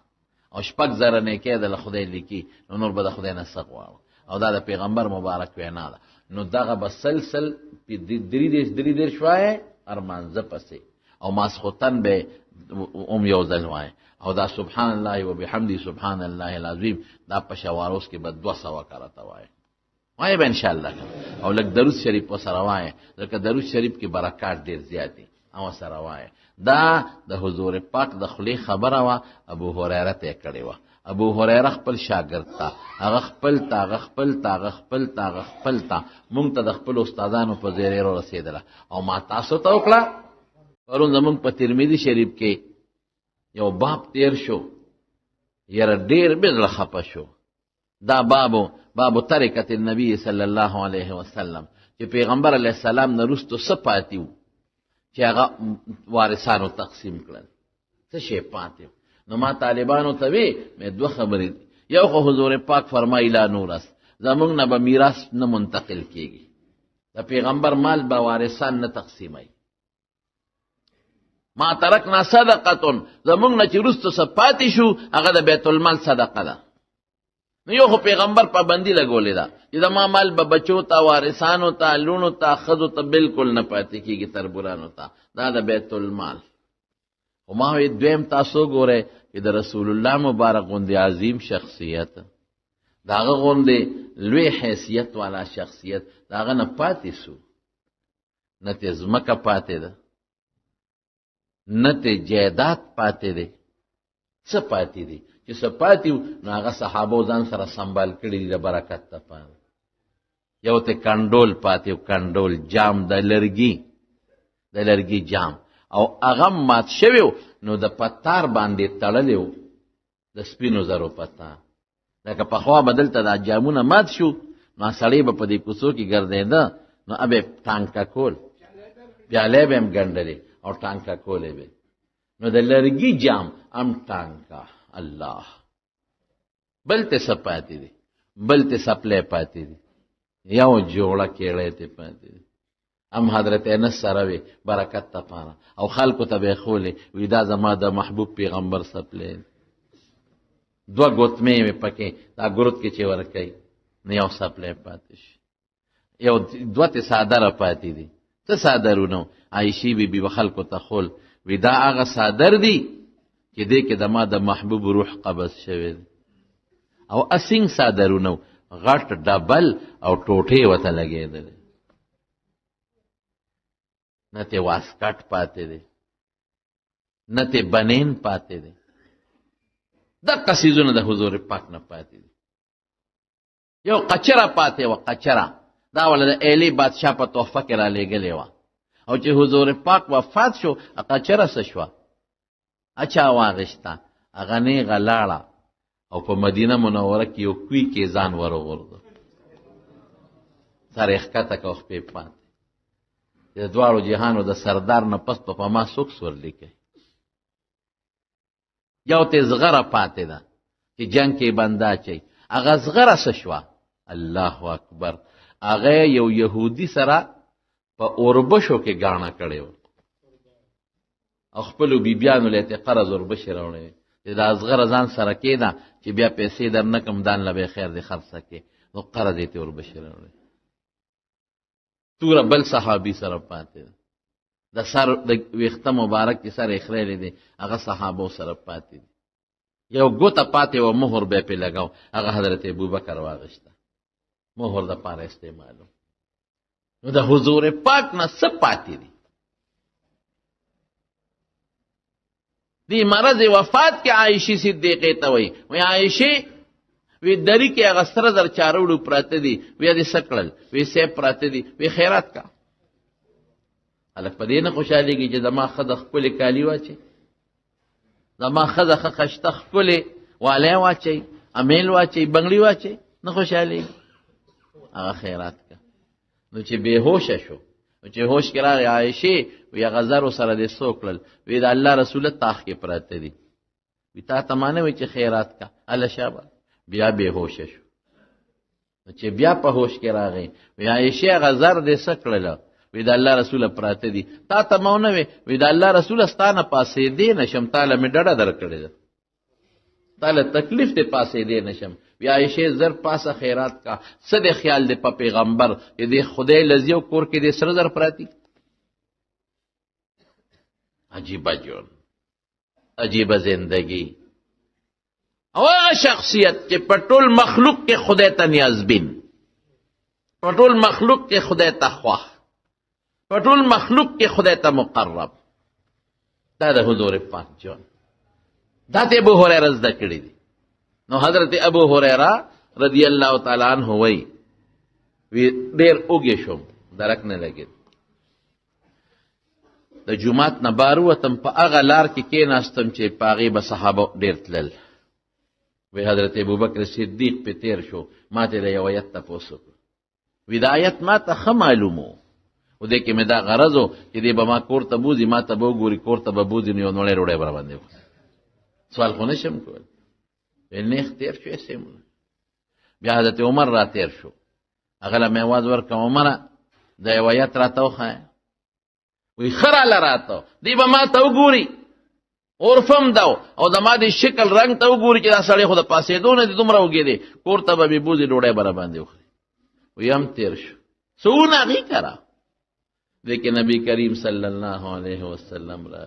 S1: او 600 نیکي د خدای لیکي نو نور به د خدای نه څه غواړو او دا د پیغمبر مبارک وینا ده نو دغه به سلسل 3 شوای ارمانځه پسې او ماسختن به یو ځل وای او دا سبحان الله وبحمده سبحان الله العظیم دا په شواروس کې به 200 کرته وای وای به ان شاء الله او لکه درود شریف په سره وای ځکه درود شریف کې برکات ډیر زیات دي او سره وای دا د حضور پاک د خلی خبره وا ابو هريره ته کړي وا ابو هريره خپل شاګرد تا هغه خپل تا مونږ ته د خپل استادانو په زیره رسیدله او ما تاسو ته وکړه ورون زمونږ په ترمذی شریف کې یو باب تیر شو یره ډیر بدل خپه شو دا بابو طریقت النبی صلی الله علیه وسلم چې پیغمبر علیه السلام نه رستو سپاتیو چې هغه وارثانو تقسیم کړل څه شی پاتې نو ما طالبانو ته وی مې 2 خبرې یو خو حضور پاک فرمایلا نورس زمونږ نه به میراث نه منتقل کیږي د پیغمبر مال به وارثان نه تقسیمای ما ترکنا صدقه زمونږ نه چې رستو سپاتې شو هغه د بیت المال صدقه ده نو یو خو پیغمبر پابندی لګولې ده چې د ما مال به بچو ته وارثانو ته لونو ته خزو ته بالکل نه پاتې کیږي تربورانو ته دا د بیت المال او ما وی دویم تاسو ګوره چې د رسول الله مبارک غوندې عظیم شخصیت داغه غوندې لوی حیثیت والا شخصیت داغه نه پاتې سو نه ته زمکه پاتې ده نه ته جیدات پاتې ده څه پاتې دي چې سپاتیو نو هغه صحابه ځان سره سنبال کړي د برکت ته پاره یو ته کندول پاتیو کندول جام د لرګي جام او هغه مات شویو نو د پتار باندې تړلیو د سپینو زرو پتار لکه په خوا بدلته د جامونه مات شو نو سړی به په دې کوڅو کې ګرځیده نو ابه ټانکا کول پیاله به هم ګنډلې او ټانکا کولې به نو د لرګي جام ام ټانکا الله بل ته څه پاتې دي، بل ته سپلی پاتې دي، یو جوړه کېړی ته پاتې دي. هم حضرت انس سره وي برکت تپاره او خلکو ته به یې ښولې وي دا زما د محبوب پیغمبر سپلی دی. 2 ګوتمې مې پکې دا ګروت کې چې ورکوي نو یو سپلی پاتې شي، یو 2 ته صادره پاتې دي. څه صادرونه؟ عایشې بیبي به خلکو ته خول وي دا هغه صادر دي چې دې کې د ما د محبوب روح قبض شوی دی. او اسینګ صادرونه غټ ډبل او ټوټې ورته لګېدلې، نه ته واسکټ پاتې دی نه ته بنین پاتې دی. دغه څیزونه د حضور پاک نه پاتې دي. یو قچره پاتې وه، قچره دا ولا د ایلی بادشاه په تحفه کې را لېږلې وه، او چې حضور پاک وفات شو قچره څه شوه؟ اچا واغشته، هغه نیغه لاړه او په مدینه منوره کې یو کوی کې ځان وروغورځو، سر یې ښکته که خپې پاتې. د دواړو جهانو د سردار نه پس په ما څوک سورلی کوي؟ یو ته زغره پاتې ده چې جنگ کې بنده اچوي، هغه زغره څه شوه؟ الله اکبر، هغه یو یهودي سره په اوربشو کې ګاڼه کړې وه او خپلو بیبیانو له یې قرض اوربشې راوړې چې دا زغره ځان سره کېده چې بیا پیسې در نه کم دان له به خیر دې خرڅه کې، نو قرض یې ته اوربشې راوړې. توره بل صحابي سره پاتې ده، د سر د ویښته مبارک کې سر یې خریلی دی، هغه صحابو سره پاتې دي. یو ګوته پاتې وه، مهر به یې پې لګاو، هغه حضرت ابوبکر واغېسته، مهر د پاره استعمالو. نو د حضور پاک نه څه پاتې دي؟ دی مرض وفات کې عایشې صدیقې ته وایي عایشې وی دری کې هغه سره زر چاروړو پراته دي، وی دې څه کړل؟ وی سیب پراته دي، وی خیرات کا. هلک په دې نه خوشحالېږي چې زما ښځه ښکلې کالي واچوي، زما ښځه ښه خشته ښکلې والی واچوي، امیل واچوي، بنګړي واچوي، نه خوشحالېږي. هغه خیرات کا. نو چې بې هوشه شو، نو چې هوش کې راغی عایشې وی هغه زرو سره دې څو کړل؟ وی د الله رسوله تاخ کې پراته دي، وی تا ته ما نه وی چې خیرات کا. الله شابه بیا بې هوشه شو. چې بیا په هوش کې راغی وی عایشې هغه زر دې څه کړله؟ وی د الله رسوله پراته دي، تا ته ما ونه وی وی د الله رسوله ستا نه پاسېدی نشم، تا له مې ډډه در کړې ده، تا له تکلیف دې پاسېدی نشم. وی عایشې زر پاسه خیرات کا. څه دې خیال دې په پیغمبر چې دې خدای لذیو کور کې دې سره زر پراتی؟ عجیبه جون، عجیبه زندگی. او هغه شخصیت چې په ټول مخلوق کې خدای ته نیازبین، په ټول مخلوق کې خدای ته خوښ، په ټول مخلوق کې خدای ته مقرب، دا د حضور پاک جون. دا ته ابو هريره زده کړی دي. نو حضرت ابو هريره رضی الله تعالی عنہ وی ډیر اوږې شوم، درک نه لګید. د جومات نه بار وتم، په هغه لار کې کېناستم چې په هغې به صحابه ډېر تلل. وی حضرت ابوبکر صدیق پې تېر شو، ما ته د یو آیت تپوس وکړو. وی دا آیت ما ته ښه معلوم و، خو دې کې مې دا غرض و چې دې به ما کور ته بوځي، ما ته به وګوري، کور ته به بوځي نو یو نوړی ډوډۍ به راباندې وخوري. سوال خو نه شم کولی. وی نیغ تېر شو سیمونه. بیا حضرت عمر را تېر شو، هغه له مې اواز ورکړه عمره دا یو آیت راته وښایه. وی خراله راته دی به ما ته وګوري، عرفم دو او د ما د شکل رنگ ته وګوري چې دا سړی خو د پاسېدو نه دی، دومره وږی دی، کور ته به مې بوځي ډوډۍ به راباندې وخوري. وی هم تېر شو، څونه هغې کرا. لیکن نبی کریم صلی الله علیه وسلم را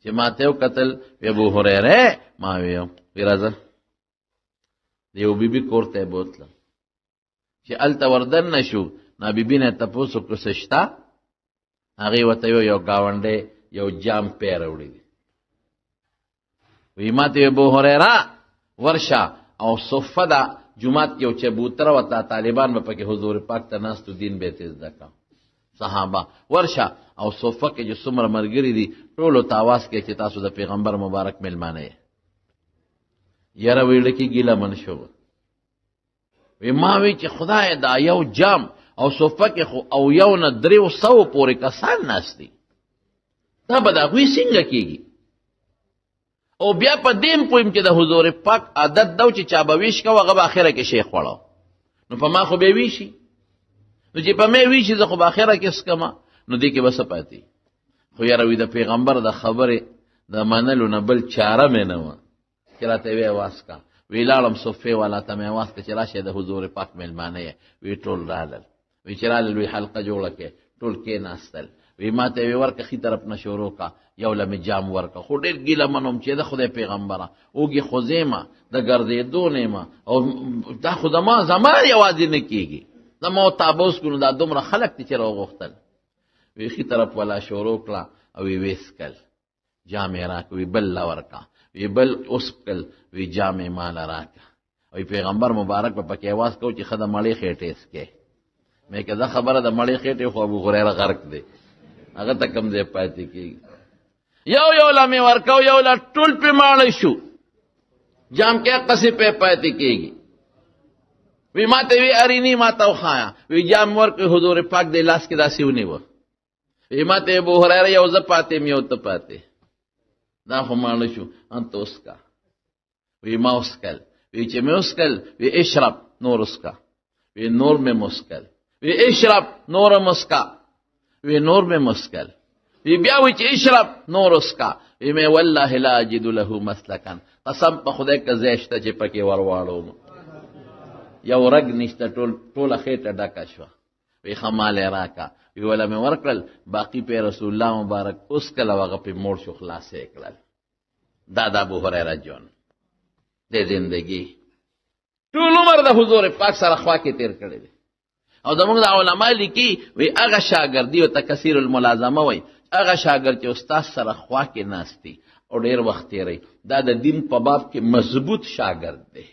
S1: چې ما ته وکتل، وی ابو هریره، ما وی راځه د یو بیبي کور ته یې بوتلم. چې هلته وردن نه شو، نو بیبي نه یې تپوس وکړو څه شته؟ هغې ورته یو ګاونډی یو جام پی راوړی دی. وی ما ته ابو هریره ورشه او صفه ده جومات کې یو چبوتره وته، طالبان به پکې حضور پاک ته ناستو، دین به یې تېز زده کړه. صحابه ورشه او صفه کې چې څومره ملګري دي ټولو ته اواز کوي چې تاسو د پیغمبر مبارک میلمانه یې. یاره ویړه کې ګیله من شو. وی ما وی چې خدای دا یو جام او صفه کې خو او یو نه 300 پورې کسان ناست دي، دا به د هغوی څنګه کېږي؟ او بیا په دیم پویم چې د حضور پاک عادت دو چې چا به ویش کوه هغه به اخره کې شیخ خوړو نو په ما خو به ویشي نو چې په مې ویشي زه خو به اخره کې سکمه نو دې کې به څه پاتې خو یاره وي د پیغمبر د خبرې د منلو نه بل چاره مې نه وه چې راته وی اواز کا وی لاړم صفې والا ته مې اواز که چې راشئ د حضور پاک میلمانه یې وی ټول رالل وی چې رالل وی حلقه جوړه کې ټول کېناستل وی ما ته وی ورکه ښي طرف نه شروع کا یو له مې جام ورکه خو ډېر ګیله منوم چې د خدای پیغمبره اوږې خوځېمه د ګرځېدو نیمه او دا خو زما یوازې نه کېږي زما تابوس کړو دا دومره خلک دي چې راوغوښتل وی ښي طرف والا شروع کړه او وی ویسکل جام یې راکه وی بل له ورکه وی بل اوسکل وی جام یې ماله راکه وی پیغمبر مبارک په پکې اواز کو چې ښه د مړې خېټې اسکې مې که دا خبره د مړې خېټې خو ابو هريره غرق دی هغه ته کم ځای پاتې کېږي یو له مې ورکو یو له ټول پې ماړه شو جام کې قصې پې پاتې کېږي وی ما ته وی ارینی ما ته وښایه وی جام ورکړې حضور پاک دی لاس کې داسې ونیوه وی ما ته ابو هريره یو زه پاتې م یو ته پاتې دا خو ماړه شو انت اسکا وی ما اسکل وی چې مې اسکل وی اشرب نور اسکا وی نور مې مسکل وی اشرب نور مسکا وی نور مې مسکل وی بیا وی چې اشرب نور اسکا وی مې والله لا اجد له مسلکا قسم په خدای که ځای شته چې پکې ورواړو یو رګ نشته ټوله خېټه ډکه شوه وی ښه مال یې راکه وی وله مې ورکړل باقي پې رسول الله مبارک اسکل او هغه پې موړ شو خلاص یې کړل دا د ابو هریره جون د زندګي ټول عمر د حضور پاک سره خوا کې تیر کړی دی او زموږ د علما لیکي وی هغه شاګردي او تکثیر الملازمه وی هغه شاګرد چې استاد سره خوا کې ناستی او ډېر وخت تیری دا د دین په باب کې مضبوط شاګرد دی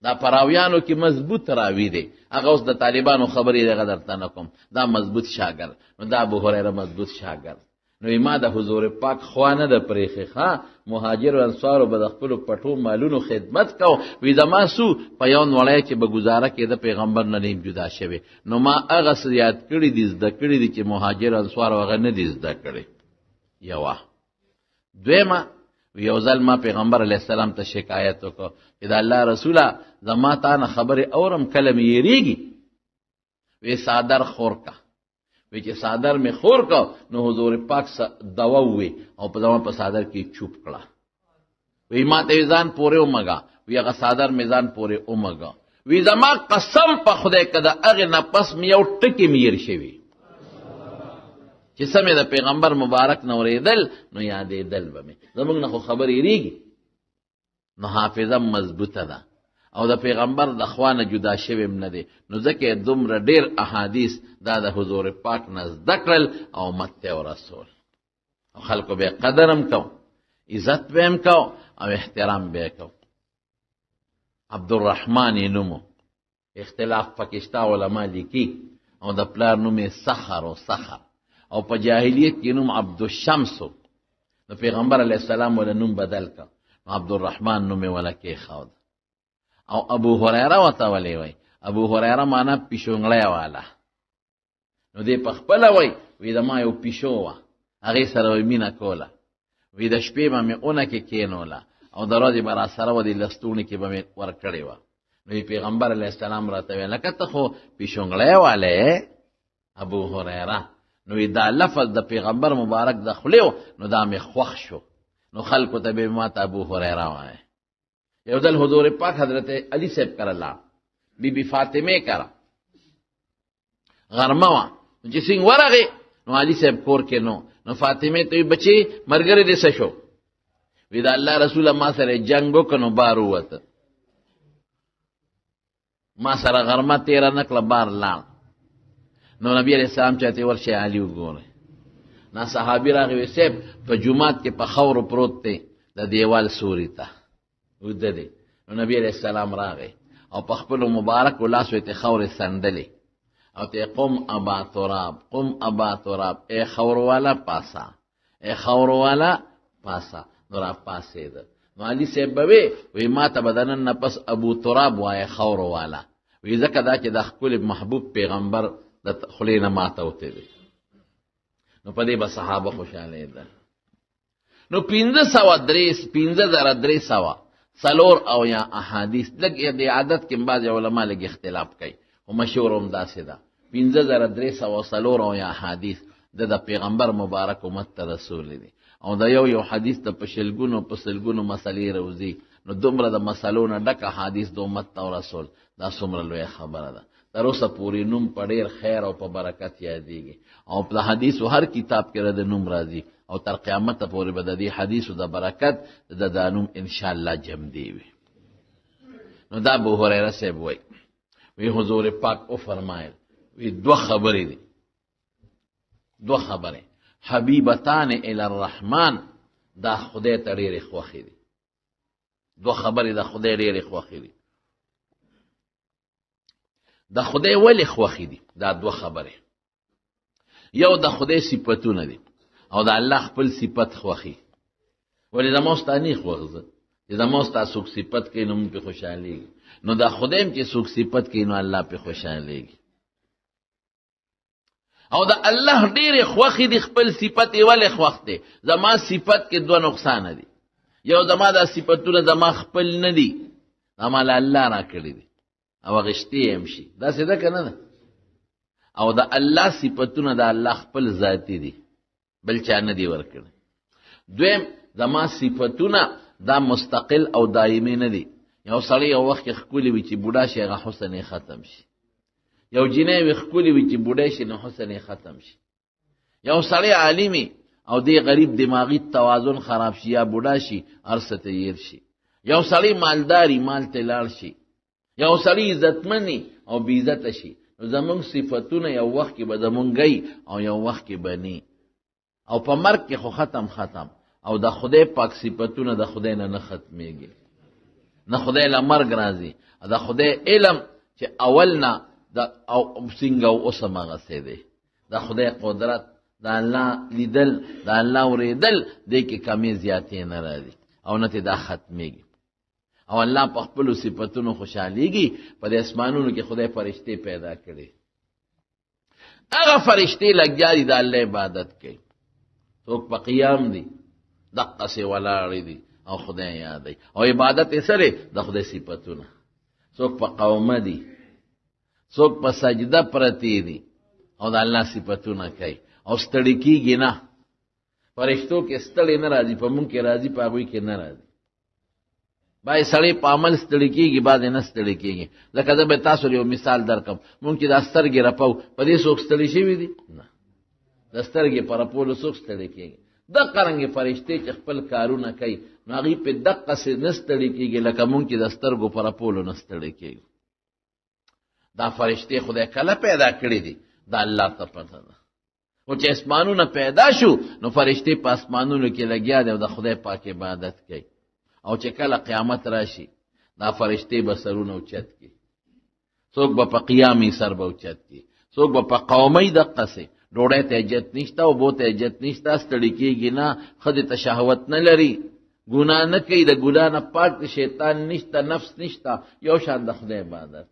S1: دا پراویانو کې مضبوط راوی دی هغه اوس د طالبانو خبرې دغه درته نه کوم دا مضبوط شاګرد نو دا ابو هریره مضبوط شاګرد نو ما د حضور پاک خوا نه د پرېښې ښه مهاجر و انصارو به د خپلو پټو مالونو خدمت کو وی زما سو په یو نوړی چې به ګزاره کېده پیغمبر نه نیم جدا شوی نو ما هغه څه یاد کړي دي زده کړي دي چې مهاجر انصارو هغه نه دي زده کړي یوه دویمه یو ځل ما پیغمبر علیه السلام ته شکایت وکړو چې د الله رسوله زما تا نه خبرې اورم کله مې یېرېږي وی صادر خور کا وی چې صادر مې خور کا نو حضور پاک دوا ووی او په زما په صادر کې چوپ کړه وی ما ته ځان پورې ومږه وی هغه صادر مې ځان پورې ومږه وی زما قسم په خدای که د هغې نه پس مې یو ټکې مې یېر شوي چې سمې د پیغمبر مبارک نه اورېدل نو یادېدل به مې زموږ نه خو خبر یېرېږي نو حافظه مضبوطه ده او د پیغمبر د خوا نه جدا شوی هم نه دی نو ځکه یې دومره ډېر احادیث دا د حضور پاک نه زده کړل او امت ته ورسول او خلکو به یې قدر هم کو عزت به هم کو او احترام به یې کو عبدالرحمن یې نوم اختلاف پکې شته علما لیکي او د پلار نوم یې سخر و سخر او په جاهلیت کې نوم عبدالشمس و نو پیغمبر علیه السلام ولا نوم بدل کا نو عبدالرحمن نوم یې ولا کېښود او ابو هریره ورته ولې وای ابو هریره معنا پیشونګړی والا نو دې په خپله وای وی د ما یو پیشو وه هغې سره وی مینه کوله وی د شپې به مې اونه کې کېنوله او د ورځې به را سره وه دې لستوڼي کې به مې ورکړې وه نو پیغمبر علیه السلام راته ویل لکه ته خو پیشونګړی والی ابو هریره نو دا لفظ د پیغمبر مبارک د خولې و نو دا مې خوښ شو نو خلکو ته به ما ته ابو هریره وایه یو ځل حضور پاک حضرت علی صاحب کره لاړ بی بی فاطمه کره غرمه وه چې څنګه ورغې نو علي صاحب کور کې نو فاطمه ته وی بچې ملګری دې څه شو وی د الله رسوله ما سره جنګ وکړ نو بار ووته ما سره غرمه تېره نه کړه بار لاړ نو نبی علیه السلام چاته ورشئ علي وګورئ نا صحابي راغی وی صاحب په جومات کې په خاورو پروت دی د دیوال سوري ته وده دی نو نبی علیہ السلام راغی او په خپلو مبارکو لاسو یې خاورې سندلې او ته قم ابا تراب قم ابا تراب ای خاوروالا پاسا ای خاوروالا پاسا نو را پاسېده نو علي صاحب به وی ما ته به د نن نه پس ابو تراب وایه خاوروالا وی ځکه دا چې د ښکلي محبوب پیغمبر د خولې نه ماته وتی دی نو په دې به صحابه خوشحالېدل نو 15,300 څلور او یا احادیث لږ د عادت کې بعض علما لږ اختلاف کوي او مشهور هم داسې ده 15,300 او یا احادیث د پیغمبر مبارک امت ته رسول دي او دا یو حدیث ته په شلګونو په سلګونو مسلې روزي نو دومره د مسلو نه ډک حدیث د امت ته رسول دا څومره لوی خبره ده تر اوسه پورې نوم په ډېر خیر او په برکت یادېږي او په حدیثو هر کتاب کې د نوم راځي او تر قیامت پورې به د دې حدیثو د برکت د نوم ان شاء الله جمع دی وي نو دا ابو هريره صاحب وی حضور پاک او فرمایل وی دوه خبره حبیبتان الی الرحمن دا خدای ته ډېرې خوښې دي دوه خبرې د خدای ډېرې خوښې دي د خدای ولې خوښې دي دا دوه خبرې یو د خدای صفاتونه دي او د الله خپل صفت خوښي ولې د موستانی خوښه چې د موستا څوک صفت کوي نو موږ په خوشاليږي نو د خدایم چې څوک صفت کوي نو الله په خوشاليږي او د الله ډېرې خوښې دي خپل صفت یې ولې خوښ دي زما صفت کې دوه نقصان دي یو زما د صفاتونه زما خپل نه دي زما الله را کړی دي او غشتي هم شي دا څه ده کنه او د الله صفاتونه د الله خپل ذاتی دي بل چا نه دی ورکړي دویم زما صفاتونه دا مستقل او دایمي نه دي یو سړی یو وخت خپل وی چې بوډا شي هغه حسن ختم شي یو جنې وی خپل وی چې بوډا شي نو حسن ختم شي یو سړی عالمي او دی غریب دماغي توازن خراب شي یا بوډا شي ارسته ير شي یو سړی مالداري مال تلار شي یو سړی عزتمني او بی عزت شي زمونږ صفاتونه یو وخت کې به زمونږی او یو وخت کې بني او په مرګ کې خو ختم او د خدای پاک صفاتونه د خدای نه ختميږي نه خدای له مرګ راځي د خدای علم چې اولنا د او څنګه اوسمغه سي دي د خدای قدرت د الله لیدل د الله اوریدل د کې کمی زیاتې نه راځي او نه ته دا ختميږي او الله په خپل صفاتونو خوشاليږي په اسمانونو کې خدای فرشتي پیدا کړي هغه فرشتي لګیاري د الله عبادت کوي څوک په قیام دي دقه سي ولاړ دي او خدای یاد دی او عبادت یې سره د خدای صفاتونه څوک په قوم دي څوک په سجده پرتی دي او د الله صفاتونه کوي او ستړي کیږي نه فرشتو کې ستړي نه راځي په مونږ کې راځي په هغه کې نه راځي بای سړی په عمل ستړي کیږي بعد نه ستړي کیږي لکه زه به تاسو یو مثال درکم مونږ چې د سترګې رپاو په دې څوک ستړي شي دي نه د سترګې پر پولو څوک ستړي کیږي د قرنګ فرشتي چې خپل کارونه کوي نو هغه په دقه سي نستړي کیږي لکه مونږ چې د سترګو پر پولو نستړي کیږي دا فرشتي خدای کله پیدا کړی دي دا الله ته پته ده او چې اسمانونه پیدا شو نو فرشتي په اسمانونو کې لګیا دي او د خدای پاک عبادت کوي او چې کله قیامت راشي دا فرشتي به سرونه اوچت کی څوک به په قیامي سر به اوچت کی څوک به په قومي دقه سي ډوړې ته عزت نشته او بوته عزت نشته ستړي کیږي نه خدای ته شهوت نه لري ګناه نه کوي د ګناه نه پاک شیطان نشته نفس نشته یو شان د خدای عبادت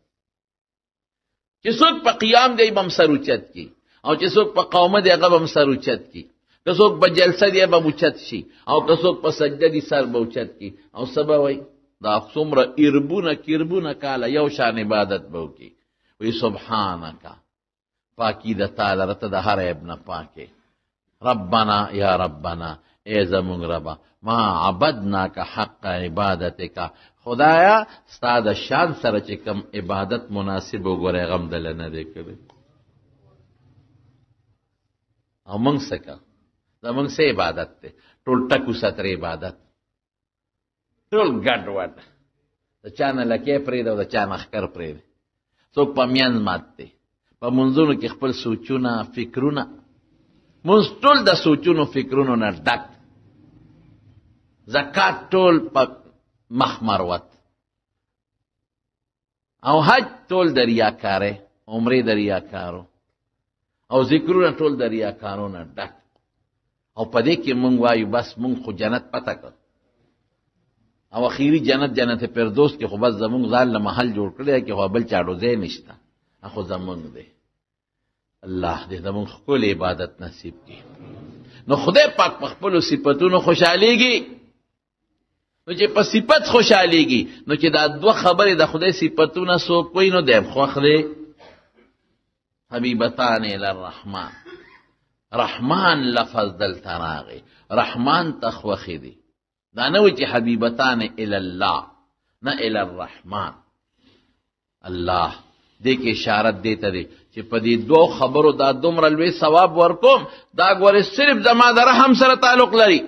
S1: چې څوک په قیام دی بم سر اوچت کی او چې څوک په قومه دی هغه بم سر اوچت کی که څوک په جلسه دی به اوچت شي او که څوک په سجده دی سر به اوچت کی او سبا وای دا څومره اربونه کاله یو شان عبادت به وکي وی سبحانك پاکی د تعالی رته د هر عیب نه پاکه ربنا یا ربنا ای زمون ربا ما عبدناک حق عبادتک خدایا ستاد شان سره چې کوم عبادت مناسب وګورې غم دل نه دی کړی او موږ څنګه زمون سه عبادت ته ټول ټکو ستر عبادت ټول ګډ وډ د چانه لکه پرې دا د چانه خکر پرې څوک پمیان ماته په منځونو کې خپل سوچونه فکرونه مونږ ټول د سوچونو فکرونو نه ډک زکات ټول په مخمروت او حج ټول دریاکاره عمره دریاکارو او ذکرونه ټول دریاکارو نه ډک او په دې کې مونږ وایو بس مونږ خو جنت پته کړ او اخیری جنت فردوس کې خو بس زمونږ ځان له محل جوړ کړی کې خو بل چاړو ځای نشته اخو زمونږ دی الله دې زمونږ خپل عبادت نصیب کړي نو خدای پاک په خپلو صفتونو خوشحالیږي. نو چې په صفت خوشحالیږي نو چې دا دوه خبرې د خدای صفتونه څوک کوي نو دی خوښ دی. حبیبتان الی الرحمن، رحمان لفظ دلته راغی، رحمان ته خوښې دي. دا نه وایي چې حبیبتان الی الله، نه الی الرحمن. الله دې کې اشارت دیته دی چې په دې دوه خبرو دا دومره لوی ثواب ورکوم، دا ګورې صرف زما د رحم سره تعلق لري.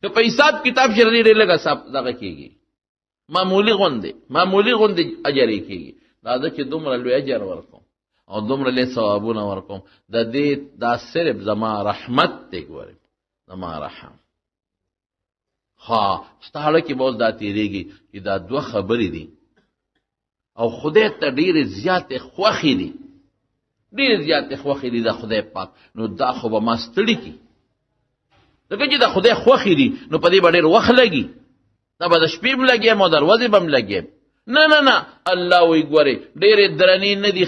S1: که په حساب کتاب چې ډېر لږه دغه کېږي، معمولي غوندې اجر یې کېږي. دا ده چې دومره لوی اجر ورکوم او دومره لوی ثوابونه ورکوم، د دې دا صرف زما رحمت دی. ګورې زما رحم. ها ستاړه کې به اوس دا تېرېږي چې دا دوه خبرې دي او خدای ته ډېرې زیاتې خوښې دي، ډېرې زیاتې خوښې دي د خدای پاک. نو دا خو به ما ستړي کړي، ځکه چې د خدای خوښې دي نو په دې به ډېر وخت لګي، دا به د شپې هم لګیم او د ورځې به هم لګیم. نه الله وی ګورې ډېرې درنې نه دي،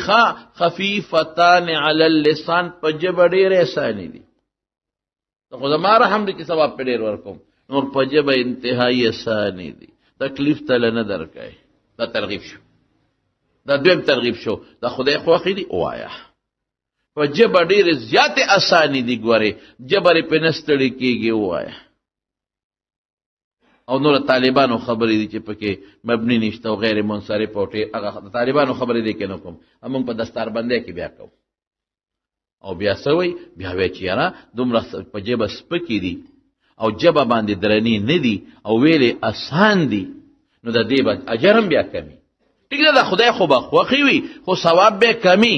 S1: خفیفتان علی اللسان، په ژبه ډېرې اسانې دي. خو زما رحم دی چې ثواب په ډېر ورکوم، نور په ژبه انتهایي اسانې دي، تکلیف تله نه درکوي. دا ترغیب شو. دا دویم ترغیب شو، د خدای خوښې دي ووایه. په ژبه ډېرې زیاتې اسانې دي، ګورې ژبه یې پرې نه ستړې کېږي، ووایه. او نور طالبانو خبرې دي چې پکې مبني نشته او غیر منصرف او هغه طالبانو خبرې دي کې نه کوم، موږ په دستاربندۍ کې بیا کوو. او بیا څه وایي؟ بیا وایي چې یاره دومره په ژبه سپکې دي او ژبه باندې درنې نه دي او ویلې اسان دي، نو د دې به اجر هم بیا کمی. ټیک ده، د خدای خو به خوښې وي خو ثواب به کمی،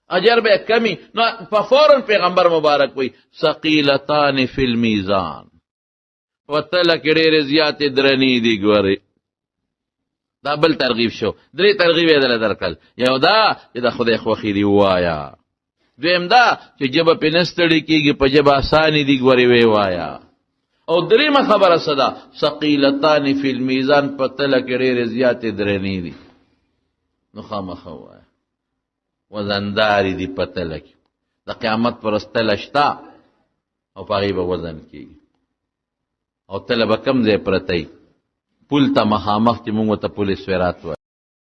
S1: اجر به کمی. نو په فوراً پیغمبر مبارک وایي ثقیلتان فی المیزان، په تله کې ډېرې زیاتې درنې دي. ګورې دا بل ترغیب شو. درې ترغیب یې دله درکړل. یو دا چې د خدای خوښې دي ووایه، دویم دا چې ژبه پرې نه ستړې کېږي، په ژبه اسانې دي، ګورې ویې وایه. او دریمه خبره څه ده؟ ثقیلتان فی المیزان، په تله کې ډېرې زیاتې درنې دي. نو خامخا ووایه وزندارې دي په تله کې. د قیامت پر ورځ تله شته او په هغې به وزن کېږي. او تله به کوم ځای پرته وي؟ پل ته مخامخ چې موږ ورته پل صراط وایو.